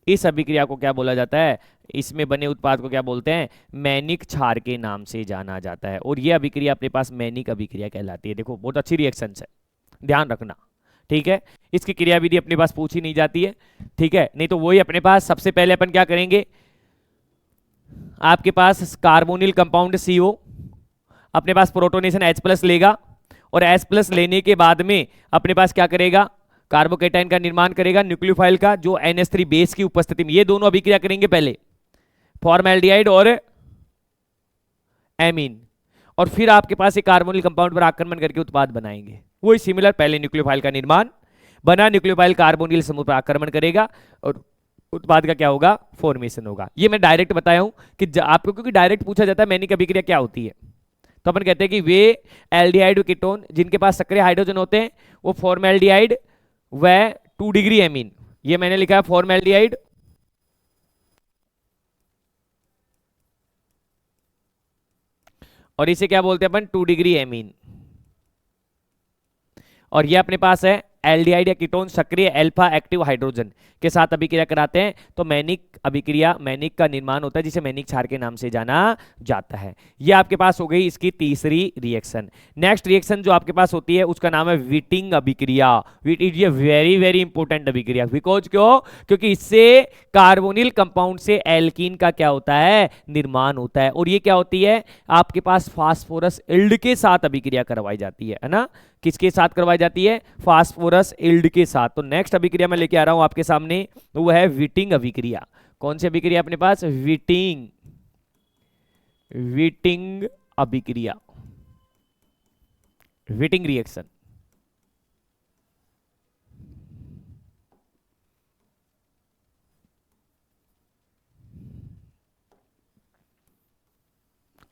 इस अभिक्रिया को क्या बोला जाता है, इसमें बने उत्पाद को क्या बोलते हैं, मैनिक क्षार के नाम से जाना जाता है। और ये अभिक्रिया अपने पास मैनिक अभिक्रिया कहलाती है। देखो बहुत अच्छी रिएक्शन है, ध्यान रखना, ठीक है। इसकी क्रियाविधि अपने पास पूछी नहीं जाती है, ठीक है, नहीं तो वही अपने पास सबसे पहले अपन क्या करेंगे, आपके पास कार्बोनिल कंपाउंड CO अपने पास प्रोटोनेशन H+ लेगा और H+ लेने के बाद में अपने पास क्या करेगा, कार्बोकेटाइन का निर्माण करेगा न्यूक्लियोफाइल का, जो NH3 बेस की उपस्थिति में। ये दोनों अभिक्रिया करेंगे पहले, फॉर्मैल्डिहाइड और एमीन, और फिर आपके पास एक कार्बोनिल कंपाउंड पर आक्रमण करके उत्पाद बनाएंगे। वही सिमिलर, पहले न्यूक्लियोफाइल का निर्माण बना, न्यूक्लियोफाइल कार्बोनिल समूह पर आक्रमण करेगा और उत्पाद का क्या होगा, फॉर्मेशन होगा। ये मैं डायरेक्ट बताया हूं कि आपको, क्योंकि डायरेक्ट पूछा जाता है मैनिक अभिक्रिया क्या होती है, तो अपन कहते हैं कि वे एल्डिहाइड कीटोन जिनके पास सक्रिय हाइड्रोजन होते हैं वो फॉर्मैल्डिहाइड व 2 डिग्री एमीन, ये मैंने लिखा है फॉर्मैल्डिहाइड और इसे क्या बोलते हैं अपन, 2 डिग्री एमीन, और ये अपने पास है एल्डिहाइड या कीटोन सक्रिय अल्फा एक्टिव हाइड्रोजन के साथ अभिक्रिया कराते हैं तो मैनिक अभिक्रिया, मैनिक का निर्माण होता है जिसे मैनिक क्षार के नाम से जाना जाता है। ये आपके पास हो गई इसकी तीसरी रिएक्शन। नेक्स्ट रिएक्शन जो आपके पास होती है उसका नाम है विटिंग अभिक्रिया। It is a very very important अभिक्रिया, बिकॉज क्यों, क्योंकि इससे कार्बोनिल कंपाउंड से एल्कीन का क्या होता है, निर्माण होता है। और ये क्या होती है, आपके पास फास्फोरस इल्ड के साथ अभिक्रिया करवाई जाती है ना, किसके साथ करवाई जाती है, फास्फोरस इल्ड के साथ। तो नेक्स्ट अभिक्रिया मैं लेके आ रहा हूं आपके सामने, वो है विटिंग अभिक्रिया। कौन सी अभिक्रिया अपने पास, विटिंग, विटिंग अभिक्रिया, विटिंग रिएक्शन।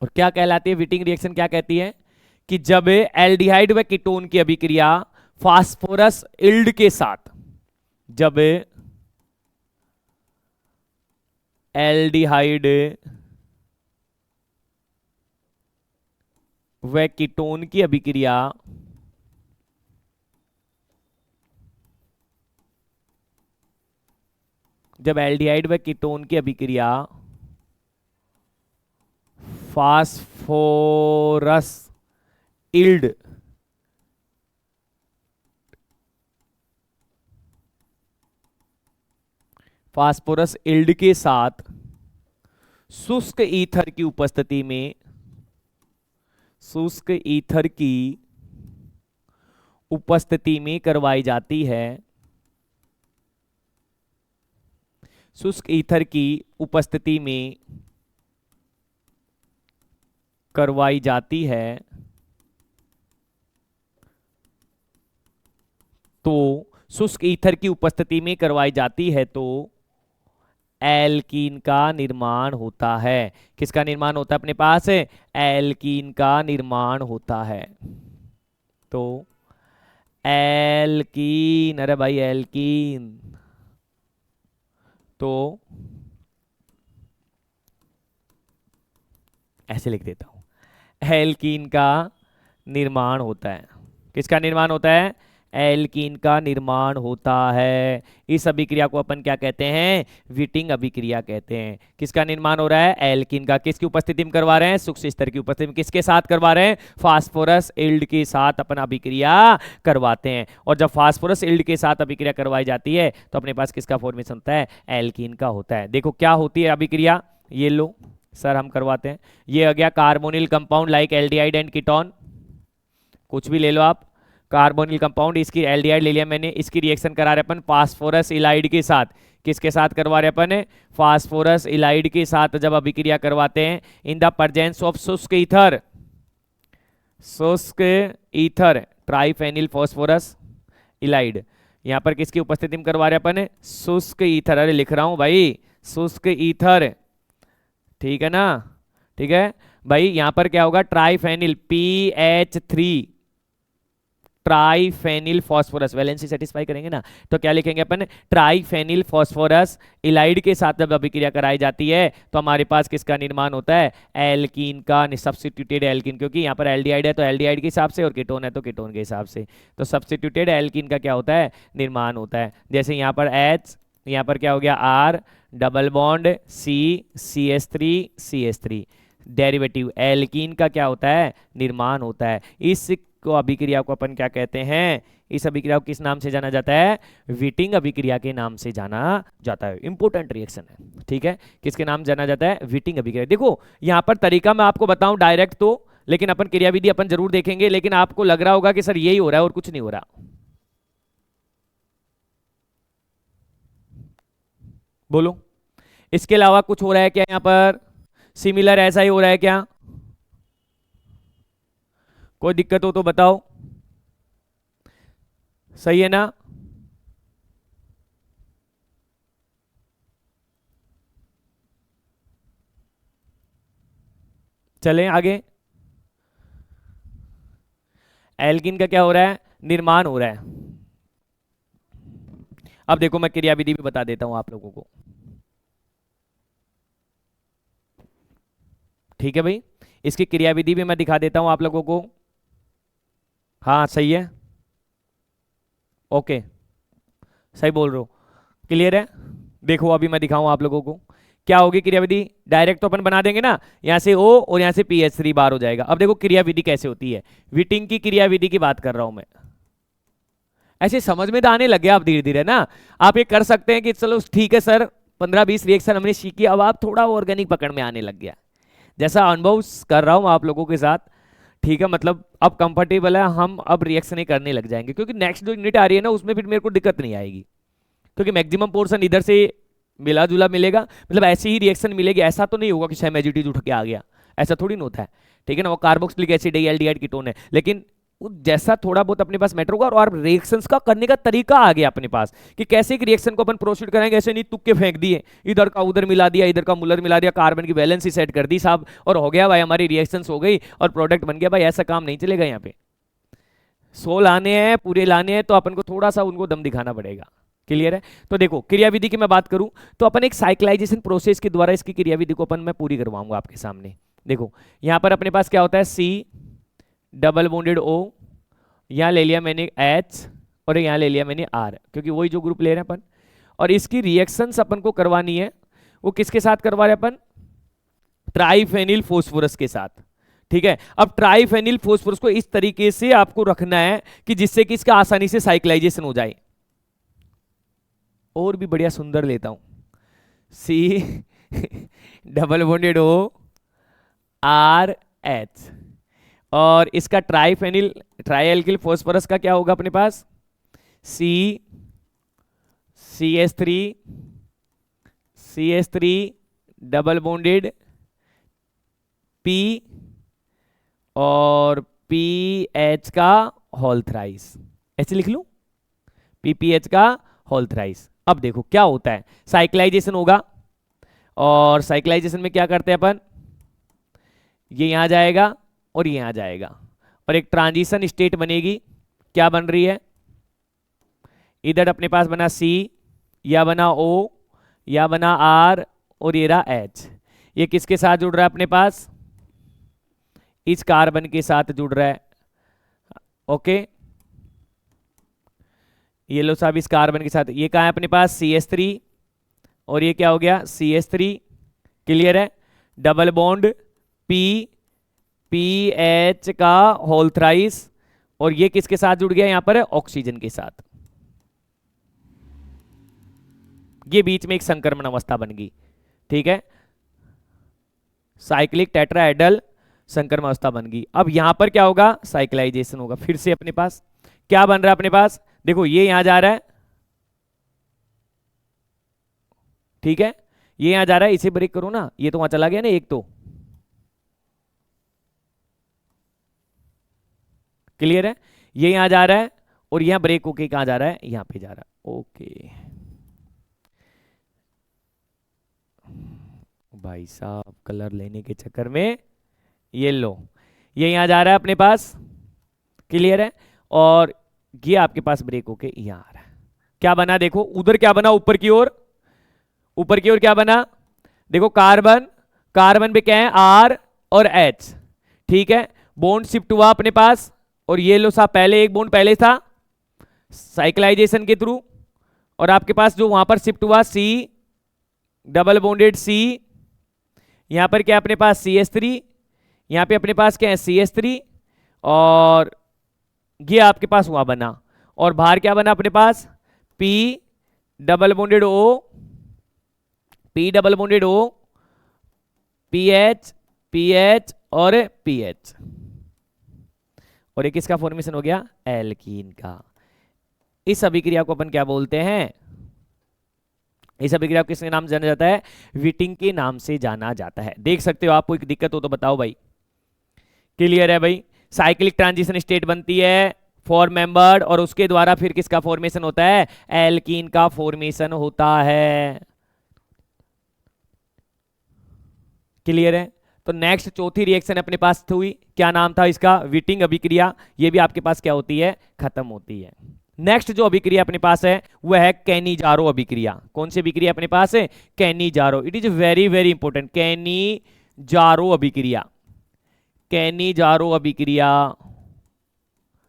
और क्या कहलाती है विटिंग रिएक्शन, क्या कहती है कि जब एल्डिहाइड व कीटोन की अभिक्रिया फास्फोरस इल्ड के साथ, जब एल्डिहाइड व कीटोन की अभिक्रिया जब एल्डिहाइड व कीटोन की अभिक्रिया फास्फोरस इल्ड फास्फोरस इल्ड के साथ शुष्क ईथर की उपस्थिति में, शुष्क ईथर की उपस्थिति में करवाई जाती है, शुष्क ईथर की उपस्थिति में करवाई जाती है तो शुष्क ईथर की उपस्थिति में करवाई जाती है तो एल्कीन का निर्माण होता है। किसका निर्माण होता है अपने पास, एल्कीन का निर्माण होता है। तो एल्कीन, अरे भाई एल्कीन, तो ऐसे लिख देता हूं, एल्कीन का निर्माण होता है। किसका निर्माण होता है, एल्कीन का निर्माण होता है। इस अभिक्रिया को अपन क्या कहते हैं? विटिंग अभिक्रिया कहते हैं। किसका निर्माण हो रहा है? एल्कीन का। किसकी उपस्थिति में करवा रहे हैं? सूक्ष्म स्तर की उपस्थिति में। किसके साथ करवा रहे हैं? फास्फोरस इल्ड के साथ अपन अभिक्रिया करवाते हैं। और जब फास्फोरस इल्ड के साथ अभिक्रिया करवाई जाती है तो अपने पास किसका फॉर्मेशन होता है? एल्कीन का होता है। देखो क्या होती है अभिक्रिया, ये लो सर हम करवाते हैं। ये आ गया carbonyl compound like aldehyde and ketone, कुछ भी ले लो आप, कार्बोनिल कंपाउंड, इसकी एल्डिहाइड ले लिया मैंने, इसकी रिएक्शन करा रहे अपन फास्फोरस इलाइड के साथ। किसके साथ करवा रहे अपन? फास्फोरस इलाइड के साथ जब अभिक्रिया करवाते हैं इन द प्रेजेंस ऑफ शुष्क ईथर, शुष्क ईथर ट्राइफेनिल फास्फोरस इलाइड। यहां पर किसकी उपस्थिति में करवा रहे अपन? शुष्क ईथर। अरे लिख रहा हूं भाई, शुष्क ईथर, ठीक है ना? ठीक है भाई। यहां पर क्या होगा? ट्राइफेनिल PH3 ट्राइफेनिल फास्फोरस, वैलेंसी सेटिस्फाई करेंगे ना तो क्या लिखेंगे अपन? ट्राइफेनिल फास्फोरस इलाइड के साथ जब अभिक्रिया कराई जाती है तो हमारे पास किसका निर्माण होता है? एल्कीन का, सब्स्टिट्यूटेड एल्कीन, क्योंकि यहाँ पर एल्डिहाइड है तो एल्डिहाइड के हिसाब से और कीटोन है तो कीटोन के हिसाब से, तो सब्स्टिट्यूटेड एल्कीन का क्या होता है? निर्माण होता है। जैसे यहाँ पर H, यहाँ पर क्या हो गया? R, double bond C, CH3 derivative, alkene का क्या होता है? निर्माण होता है। इस को अभिक्रिया को अपन क्या कहते हैं? इस अभिक्रिया को किस नाम से जाना जाता है? विटिंग अभिक्रिया के नाम से जाना जाता है। इंपॉर्टेंट रिएक्शन है, ठीक है? किसके नाम जाना जाता है? विटिंग अभिक्रिया। देखो यहां पर तरीका मैं आपको बताऊं डायरेक्ट तो, लेकिन अपन क्रियाविधि अपन जरूर देखेंगे, लेकिन आपको लग रहा होगा कि सर यही हो रहा है और कुछ नहीं हो रहा। बोलो इसके अलावा कुछ हो रहा है क्या? यहां पर सिमिलर ऐसा ही हो रहा है क्या? कोई दिक्कत हो तो बताओ, सही है ना? चलें आगे। एल्कीन का क्या हो रहा है? निर्माण हो रहा है। अब देखो मैं क्रियाविधि भी बता देता हूं आप लोगों को, ठीक है भाई? इसकी क्रियाविधि भी मैं दिखा देता हूं आप लोगों को। हाँ सही है, ओके, सही बोल रहे हो, क्लियर है? देखो अभी मैं दिखाऊं आप लोगों को क्या होगी क्रियाविधि। डायरेक्ट तो अपन बना देंगे ना, यहां से O और यहां से PH3 बार हो जाएगा। अब देखो क्रियाविधि कैसे होती है, विटिंग की क्रियाविधि की बात कर रहा हूं मैं। ऐसे समझ में तो आने लग गया आप धीरे धीरे ना। आप ये कर सकते हैं कि चलो ठीक है सर 15-20 रिएक्शन हमने सीखी, अब आप थोड़ा ऑर्गेनिक पकड़ में आने लग गया, जैसा अनुभव कर रहा हूं आप लोगों के साथ, ठीक है? मतलब अब कंफर्टेबल है, हम अब रिएक्शन ही करने लग जाएंगे, क्योंकि नेक्स्ट जो यूनिट आ रही है ना उसमें फिर मेरे को दिक्कत नहीं आएगी, क्योंकि मैक्सिमम पोर्शन इधर से मिला जुला मिलेगा, मतलब ऐसी ही रिएक्शन मिलेगी। ऐसा तो नहीं होगा कि सेम एजिटीज उठ के आ गया, ऐसा थोड़ी ना होता है, ठीक है ना? वो कार्बोक्सिलिक एसिड है, एल्डिहाइड कीटोन है, लेकिन जैसा थोड़ा बहुत अपने पास मैटर होगा। और रिएक्शंस का करने का तरीका आ गया अपने पास कि कैसे एक रिएक्शन को अपन प्रोसीड करेंगे। ऐसे नहीं तुक्के फेंक दिए, इधर का उधर मिला दिया, इधर का मुलर मिला दिया, कार्बन की वैलेंसी सेट कर दी साहब और हो गया भाई, हमारी रिएक्शंस हो गई और प्रोडक्ट बन गया। भाई ऐसा काम नहीं चलेगा यहाँ पे। 100 लाने हैं, पूरे लाने हैं तो अपन को थोड़ा सा उनको दम दिखाना पड़ेगा, क्लियर है? तो देखो क्रियाविधि की मैं बात करूं तो अपन एक साइक्लाइजेशन प्रोसेस के द्वारा इसकी क्रियाविधि को अपन मैं पूरी करवाऊंगा आपके सामने। देखो यहां पर अपने पास क्या होता है? C डबल बॉन्डेड O, यहां ले लिया मैंने H और यहां ले लिया मैंने R, क्योंकि वही जो ग्रुप ले रहे हैं अपन। और इसकी रिएक्शंस अपन को करवानी है, वो किसके साथ करवा रहे हैं अपन? ट्राइफेनिल फोस्फोरस के साथ, ठीक है? अब ट्राइफेनिल फोस्फोरस को इस तरीके से आपको रखना है कि जिससे कि इसका आसानी से साइक्लाइजेशन हो जाए। और भी बढ़िया सुंदर लेता हूं, C double bonded O RH, और इसका ट्राइफेनिल ट्राइएल्किल फोस्फोरस का क्या होगा अपने पास? CH3 डबल बॉन्डेड P और PH का होल थ्राइस, ऐसे लिख लूं, PPH का होल थ्राइस। अब देखो क्या होता है, साइक्लाइजेशन होगा, और साइक्लाइजेशन में क्या करते हैं अपन? ये यहां जाएगा और ये यहां जाएगा और एक ट्रांजिशन स्टेट बनेगी। क्या बन रही है? इधर अपने पास बना C, या बना O, या बना R और ये रहा H। ये किसके साथ जुड़ रहा है अपने पास? इस कार्बन के साथ जुड़ रहा है, ओके? ये लो साहब इस कार्बन के साथ ये कहा है अपने पास CH3 और ये क्या हो गया CH3। क्लियर है। डबल बॉन्ड P PH का होल थ्राइस और ये किसके साथ जुड़ गया यहां पर ऑक्सीजन के साथ। ये बीच में एक संक्रमण अवस्था बन गई। ठीक है, साइक्लिक टेट्राहेड्रल संक्रमण अवस्था बन गई। अब यहां पर क्या होगा साइक्लाइजेशन होगा। फिर से अपने पास क्या बन रहा है अपने पास, देखो ये यहां जा रहा है, ठीक है, ये यहां जा रहा है, इसे ब्रेक करो ना, ये तो वहां चला गया ना एक तो। क्लियर है, ये यहां जा रहा है और यहां ब्रेक होके कहां जा रहा है, यहां पे जा रहा है। ओके भाई साहब कलर लेने के चक्कर में ये लो, ये यहां जा रहा है अपने पास। क्लियर है, और ये आपके पास ब्रेक होके यहां आ रहा है। क्या बना देखो, उधर क्या बना, ऊपर की ओर, ऊपर की ओर क्या बना देखो, कार्बन, कार्बन पे क्या है R और H। ठीक है, बॉन्ड शिफ्ट हुआ अपने पास और ये लो साहब पहले एक बॉन्ड पहले था साइक्लाइजेशन के थ्रू, और आपके पास जो वहां पर शिफ्ट हुआ C डबल बॉन्डेड C, यहां पर क्या अपने पास CH3, यहां पे अपने पास क्या है CH3 और ये आपके पास वहां बना, और बाहर क्या बना अपने पास P double bonded O, P double bonded O, PH PH और PH, और एक इसका फॉर्मेशन हो गया एल्कीन का। इस अभिक्रिया को अपन क्या बोलते हैं, इस अभिक्रिया को किसके नाम से जाना जाता है, विटिंग के नाम से जाना जाता है। देख सकते हो, आपको एक दिक्कत हो तो बताओ भाई। क्लियर है भाई, साइक्लिक ट्रांजिशन स्टेट बनती है फोर मेंबर्ड और उसके द्वारा फिर किसका फॉर्मेशन होता है, एल्कीन का फॉर्मेशन होता है। क्लियर है, तो नेक्स्ट चौथी रिएक्शन अपने पास हुई, क्या नाम था इसका, विटिंग अभिक्रिया। ये भी आपके पास क्या होती है, खत्म होती है। नेक्स्ट जो अभिक्रिया अपने पास है वह है कैनिजारो अभिक्रिया। कौन सी अभिक्रिया अपने पास है, Cannizzaro. It is very very important, Cannizzaro अभिक्रिया, कैनिजारो अभिक्रिया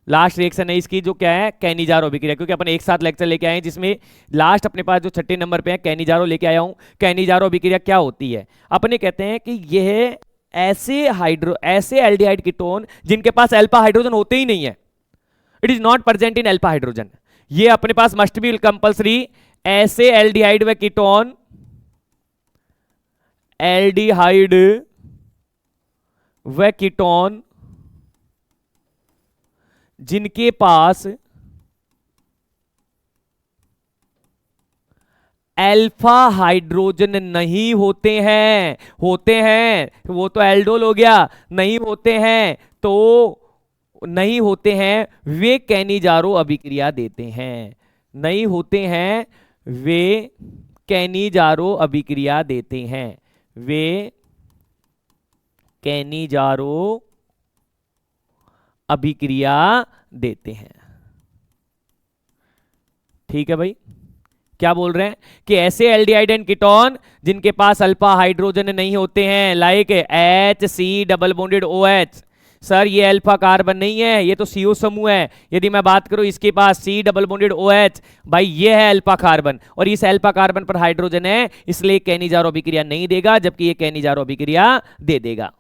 लास्ट रिएक्शन है इसकी, जो क्या है कैनिजारो अभिक्रिया, क्योंकि अपन एक साथ लेक्चर लेके आए हैं जिसमें लास्ट अपने पास जो छठे नंबर पे है कैनिजारो लेके आया हूं। कैनिजारो अभिक्रिया क्या होती है, अपने कहते हैं कि यह ऐसे एल्डिहाइड कीटोन जिनके पास अल्फा हाइड्रोजन होते ही नहीं है, it is not present in alpha hydrogen, ये अपने पास मस्ट बी कंपल्सरी ऐसे एल्डिहाइड व कीटोन, एल्डिहाइड व कीटोन जिनके पास अल्फा हाइड्रोजन नहीं होते हैं, होते हैं वो तो एल्डोल हो गया, नहीं होते हैं तो नहीं होते हैं, वे कैनिजारो अभिक्रिया देते हैं, नहीं होते हैं वे कैनिजारो अभिक्रिया देते हैं, वे कैनिजारो अभिक्रिया देते हैं। ठीक है भाई, क्या बोल रहे हैं कि ऐसे एल्डिहाइड एंड कीटोन जिनके पास अल्फा हाइड्रोजन नहीं होते हैं, like HC double bonded OH। Sir ये अल्फा कार्बन नहीं है, ये तो CO समूह है। यदि मैं बात करूं इसके पास C डबल बॉन्डेड OH, भाई ये है अल्फा कार्बन और इस अल्फा कार्बन पर हाइड्रोजन है, इसलिए कैनिजारो अभिक्रिया नहीं देगा, जबकि ये कैनिजारो अभिक्रिया दे देगा।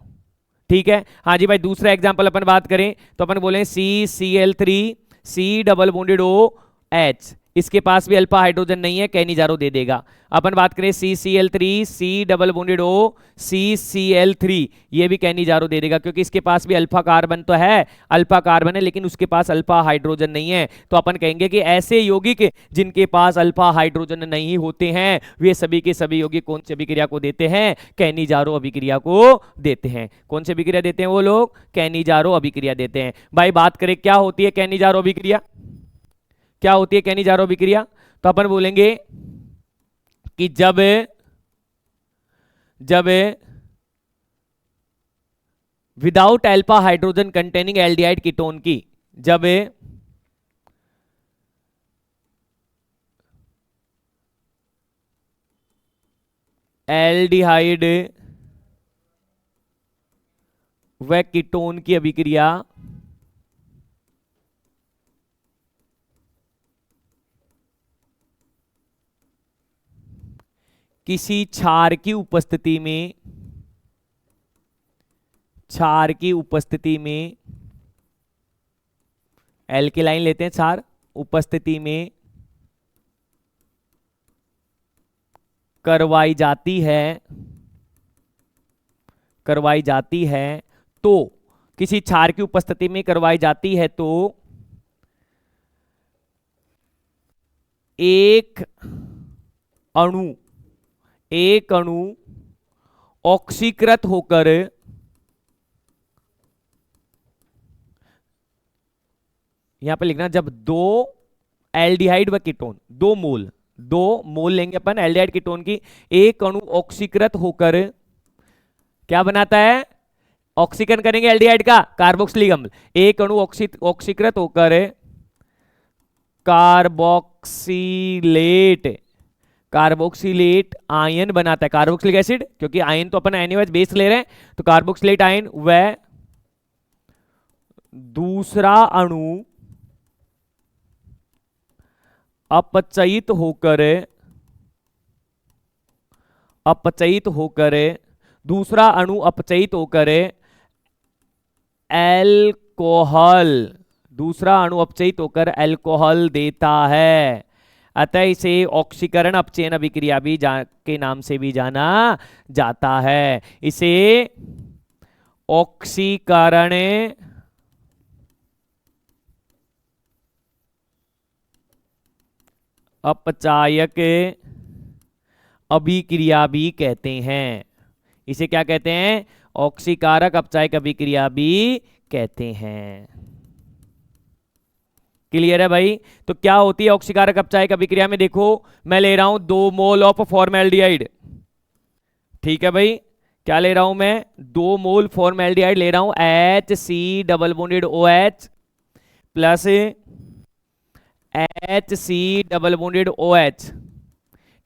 ठीक है, हाँ जी भाई, दूसरा एग्जांपल अपन बात करें तो अपन बोले CCl3 C double bonded OH, इसके पास भी अल्फा हाइड्रोजन नहीं है, कैनिजारो दे देगा। अपन बात करें CCl3 C double bonded O CCl3, ये भी कैनिजारो दे देगा, क्योंकि इसके पास भी अल्फा कार्बन तो है, अल्फा कार्बन है, लेकिन उसके पास अल्फा हाइड्रोजन नहीं है। तो अपन कहेंगे कि ऐसे यौगिक जिनके पास अल्फा हाइड्रोजन नहीं होते हैं, वे सभी के सभी यौगिक कौन सी अभिक्रिया को देते हैं, कैनिजारो अभिक्रिया को देते हैं। कौन सी अभिक्रिया देते हैं वो लोग, कैनिजारो अभिक्रिया देते हैं। भाई बात करें क्या होती है कैनिजारो अभिक्रिया, क्या होती है कैनिजारो अभिक्रिया, तो अपन बोलेंगे कि जब without alpha hydrogen containing aldehyde ketone की, जब एल्डिहाइड व कीटोन की अभिक्रिया किसी क्षार की उपस्थिति में, क्षार की उपस्थिति में, एल्केलाइन लेते हैं, क्षार उपस्थिति में करवाई जाती है, तो किसी क्षार की उपस्थिति में करवाई जाती है तो एक अणु ऑक्सीकृत होकर, यहां पे लिखना, जब दो एल्डिहाइड व कीटोन, दो मोल लेंगे अपन एल्डिहाइड कीटोन की, एक अणु ऑक्सीकृत होकर क्या बनाता है, ऑक्सीकरण करेंगे एल्डिहाइड का, कार्बोक्सिलिक अम्ल, एक अणु ऑक्सीकृत होकर कार्बोक्सिलेट आयन बनाता है, कार्बोक्सिलिक एसिड, क्योंकि आयन तो अपन NaOH बेस ले रहे हैं, तो कार्बोक्सिलेट आयन, वह दूसरा अणु अपचयित होकर दूसरा अणु अपचयित होकर अल्कोहल देता है। अतः इसे ऑक्सीकरण अपचयन अभिक्रिया भी के नाम से भी जाना जाता है। इसे ऑक्सीकरण अपचायक अभिक्रिया भी कहते हैं। इसे क्या कहते हैं, ऑक्सीकारक अपचायक अभिक्रिया भी कहते हैं। क्लियर है भाई। तो क्या होती है ऑक्सीकारक अपचायक अभिक्रिया में, देखो मैं ले रहा हूं 2 मोल ऑफ फॉर्मेल्डिहाइड, ठीक है भाई, क्या ले रहा हूं मैं, 2 मोल फॉर्मेल्डिहाइड ले रहा हूं, HC double bonded OH plus HC double bonded OH,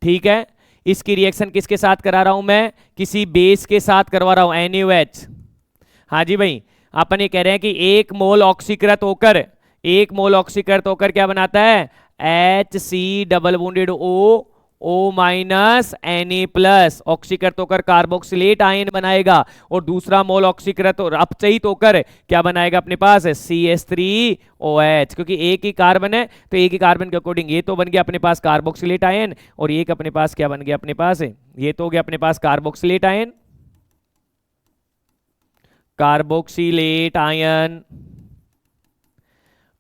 ठीक है। इसकी रिएक्शन किसके साथ करा रहा हूं मैं, किसी बेस के साथ करवा रहा हूं, NaOH। हाँ जी भाई, अपन ये कह रहे हैं कि एक मोल ऑक्सीकृत होकर क्या बनाता है, HC double bonded O minus Na plus, ऑक्सीकृत होकर कार्बोक्सिलेट आयन बनाएगा, और दूसरा मोल ऑक्सीकृत और अपचयित होकर क्या बनाएगा अपने पास, CH3OH, क्योंकि एक ही कार्बन है तो एक ही कार्बन के अकॉर्डिंग ये तो बन गया अपने पास कार्बोक्सिलेट आयन, और एक अपने पास क्या बन गया अपने पास, ये तो हो गया अपने पास कार्बोक्सिलेट आयन,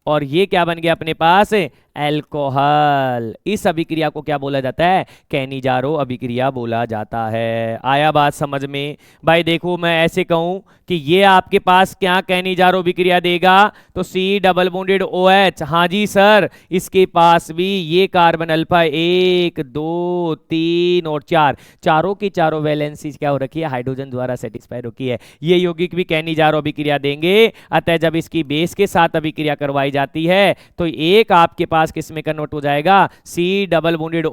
और ये क्या बन गया अपने पास, अल्कोहल। इस अभिक्रिया को क्या बोला जाता है, कैनिजारो अभिक्रिया बोला जाता है। आया बात समझ में भाई। देखो मैं ऐसे कहूं कि ये आपके पास क्या कैनिजारो अभिक्रिया देगा, तो C डबल बॉन्डेड OH, हाँ जी सर, इसके पास भी ये कार्बन अल्फा 1 2 3 और 4, चारों की चारों वैलेंसी क्या हो रखी है, हाइड्रोजन द्वारा सेटिस्फाई रखी है। ये यौगिक भी कैनिजारो अभिक्रिया देंगे। अतः जब इसकी बेस के साथ अभिक्रिया करवाई जाती है तो एक आपके पास किस में कन्वर्ट हो जाएगा, C double bonded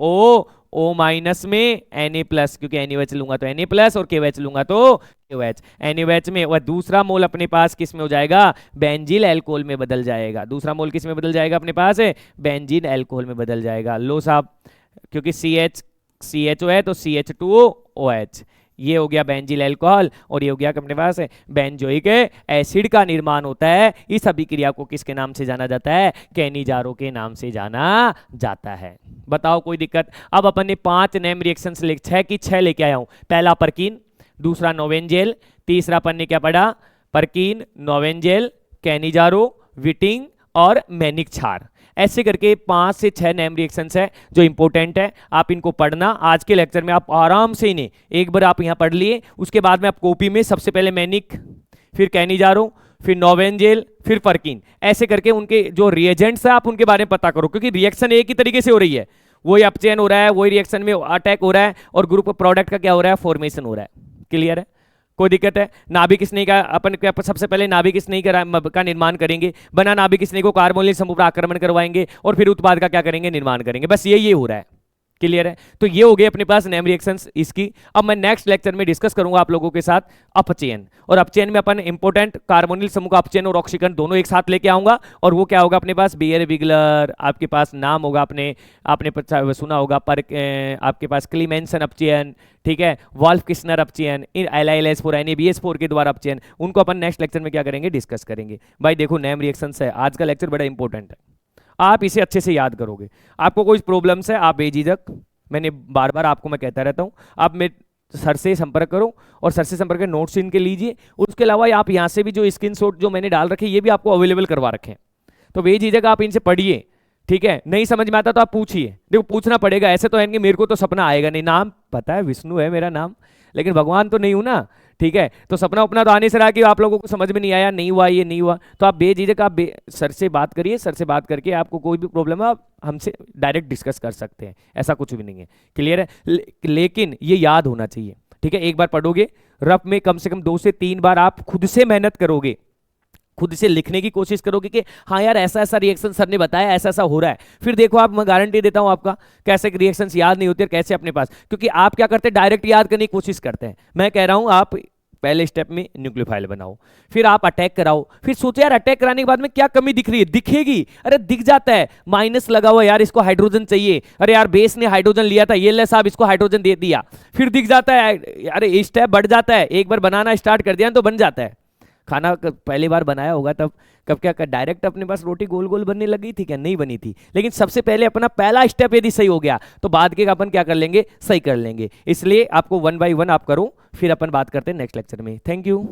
O minus में Na प्लस, क्योंकि NaOH लूंगा तो Na प्लस और KOH लूंगा तो KOH, NaOH में, वह दूसरा मोल अपने पास किस में हो जाएगा, बेंजील अल्कोहल में बदल जाएगा। दूसरा मोल किस में बदल जाएगा अपने पास, बेंजीन अल्कोहल में बदल जाएगा। लो साहब, क्योंकि CHO है तो CH2OH, ये हो गया बेंजील अल्कोहल, और ये हो गया अपने पास बेंजोइक एसिड का निर्माण होता है। इस अभिक्रिया को किसके नाम से जाना जाता है, कैनिजारो के नाम से जाना जाता है। बताओ कोई दिक्कत। अब अपन ने 5 नेम रिएक्शंस 6 की 6 लेके आया हूं। पहला परकीन, दूसरा नोवेंजेल, तीसरा अपन ने क्या पढ़ा, परकीन, नोवेंजेल, कैनिजारो, विटिंग और मैनिक क्षार। ऐसे करके 5 से 6 नेम रिएक्शंस है जो इंपॉर्टेंट है, आप इनको पढ़ना। आज के लेक्चर में आप आराम से इन्हें एक बार आप यहां पढ़ लिए, उसके बाद में आप कॉपी में सबसे पहले मैनिक, फिर कैनिजारो, फिर नोवेंजेल, फिर परकीन, ऐसे करके उनके जो रिएजेंट्स है आप उनके बारे में पता करो, क्योंकि रिएक्शन एक ही तरीके से हो रही है, वही अपचयन हो रहा है, वही रिएक्शन में अटैक हो रहा है, और ग्रुप प्रोडक्ट का क्या हो रहा है, फॉर्मेशन हो रहा है। क्लियर है, कोई दिक्कत है। नाभिक स्नेह का अपन सबसे पहले नाभिक स्नेह का निर्माण करेंगे, बना नाभिक स्नेह को कार्बोनिल समूह पर आक्रमण करवाएंगे, और फिर उत्पाद का क्या करेंगे, निर्माण करेंगे। बस ये हो रहा है। क्लियर है? तो ये हो गए अपने पास नेम रिएक्शंस इसकी। अब मैं नेक्स्ट लेक्चर में डिस्कस करूंगा आप लोगों के साथ अपचयन, और अपचयन में अपन इंपॉर्टेंट कार्बोनिल समूह का अपचयन और ऑक्सीकरण दोनों एक साथ लेके आऊंगा। और वो क्या होगा अपने पास, बियर विगलर, आपके पास नाम होगा अपने आपने सुना होगा पर आपके पास क्लीमेंसन अपचयन, ठीक है, वॉल्फ किस्नर अपचयन, LiLS4 NaBH4 के द्वारा अपचयन, उनको अपन नेक्स्ट लेक्चर में क्या करेंगे, डिस्कस करेंगे। भाई देखो नेम रिएक्शंस है, आज का लेक्चर बड़ा इंपॉर्टेंट है, आप इसे अच्छे से याद करोगे। आपको कोई प्रॉब्लम्स है आप बेझिझक, मैंने बार बार आपको मैं कहता रहता हूँ, आप मेरे सर से संपर्क करो और सर से संपर्क नोट्स इनके लीजिए। उसके अलावा आप यहाँ से भी जो स्क्रीनशॉट जो मैंने डाल रखे ये भी आपको अवेलेबल करवा रखे हैं, तो बेझिझक आप इनसे पढ़िए, ठीक है। नहीं समझ में आता तो आप पूछिए, देखो पूछना पड़ेगा, ऐसे तो है कि मेरे को तो सपना आएगा नहीं, नाम पता है विष्णु है मेरा नाम, लेकिन भगवान तो नहीं हूं ना, ठीक है। तो सपना उपना तो आने से रहा कि आप लोगों को समझ में नहीं आया, नहीं हुआ, ये नहीं हुआ, तो आप बेझिझक आप सर से बात करिए, सर से बात करके आपको कोई भी प्रॉब्लम है आप हमसे डायरेक्ट डिस्कस कर सकते हैं, ऐसा कुछ भी नहीं है, क्लियर है। लेकिन ये याद होना चाहिए, ठीक है। एक बार पढ़ोगे रफ में कम से कम 2 से 3 बार आप खुद से मेहनत करोगे, खुद से लिखने की कोशिश करोगे कि हाँ यार ऐसा ऐसा रिएक्शन सर ने बताया, ऐसा ऐसा हो रहा है, फिर देखो आप, मैं गारंटी देता हूं आपका कैसे रिएक्शंस याद नहीं होते और कैसे अपने पास, क्योंकि आप क्या करते हैं डायरेक्ट याद करने की कोशिश करते हैं। मैं कह रहा हूं आप पहले स्टेप में न्यूक्लियोफाइल बनाओ, फिर आप अटैक कराओ, फिर सोचो यार अटैक कराने के बाद में क्या कमी दिख रही है, दिखेगी, अरे दिख जाता है, माइनस लगा हुआ यार इसको हाइड्रोजन चाहिए, अरे यार बेस ने हाइड्रोजन लिया था, ये ले साहब इसको हाइड्रोजन दे दिया, फिर दिख जाता है, अरे स्टेप बढ़ जाता है, एक बार बनाना स्टार्ट कर दिया तो बन जाता है। खाना पहली बार बनाया होगा तब कब क्या डायरेक्ट अपने पास रोटी गोल गोल बनने लगी थी क्या, नहीं बनी थी, लेकिन सबसे पहले अपना पहला स्टेप यदि सही हो गया तो बाद के अपन क्या कर लेंगे, सही कर लेंगे। इसलिए आपको 1 बाय 1 आप करो, फिर अपन बात करते हैं नेक्स्ट लेक्चर में। Thank you.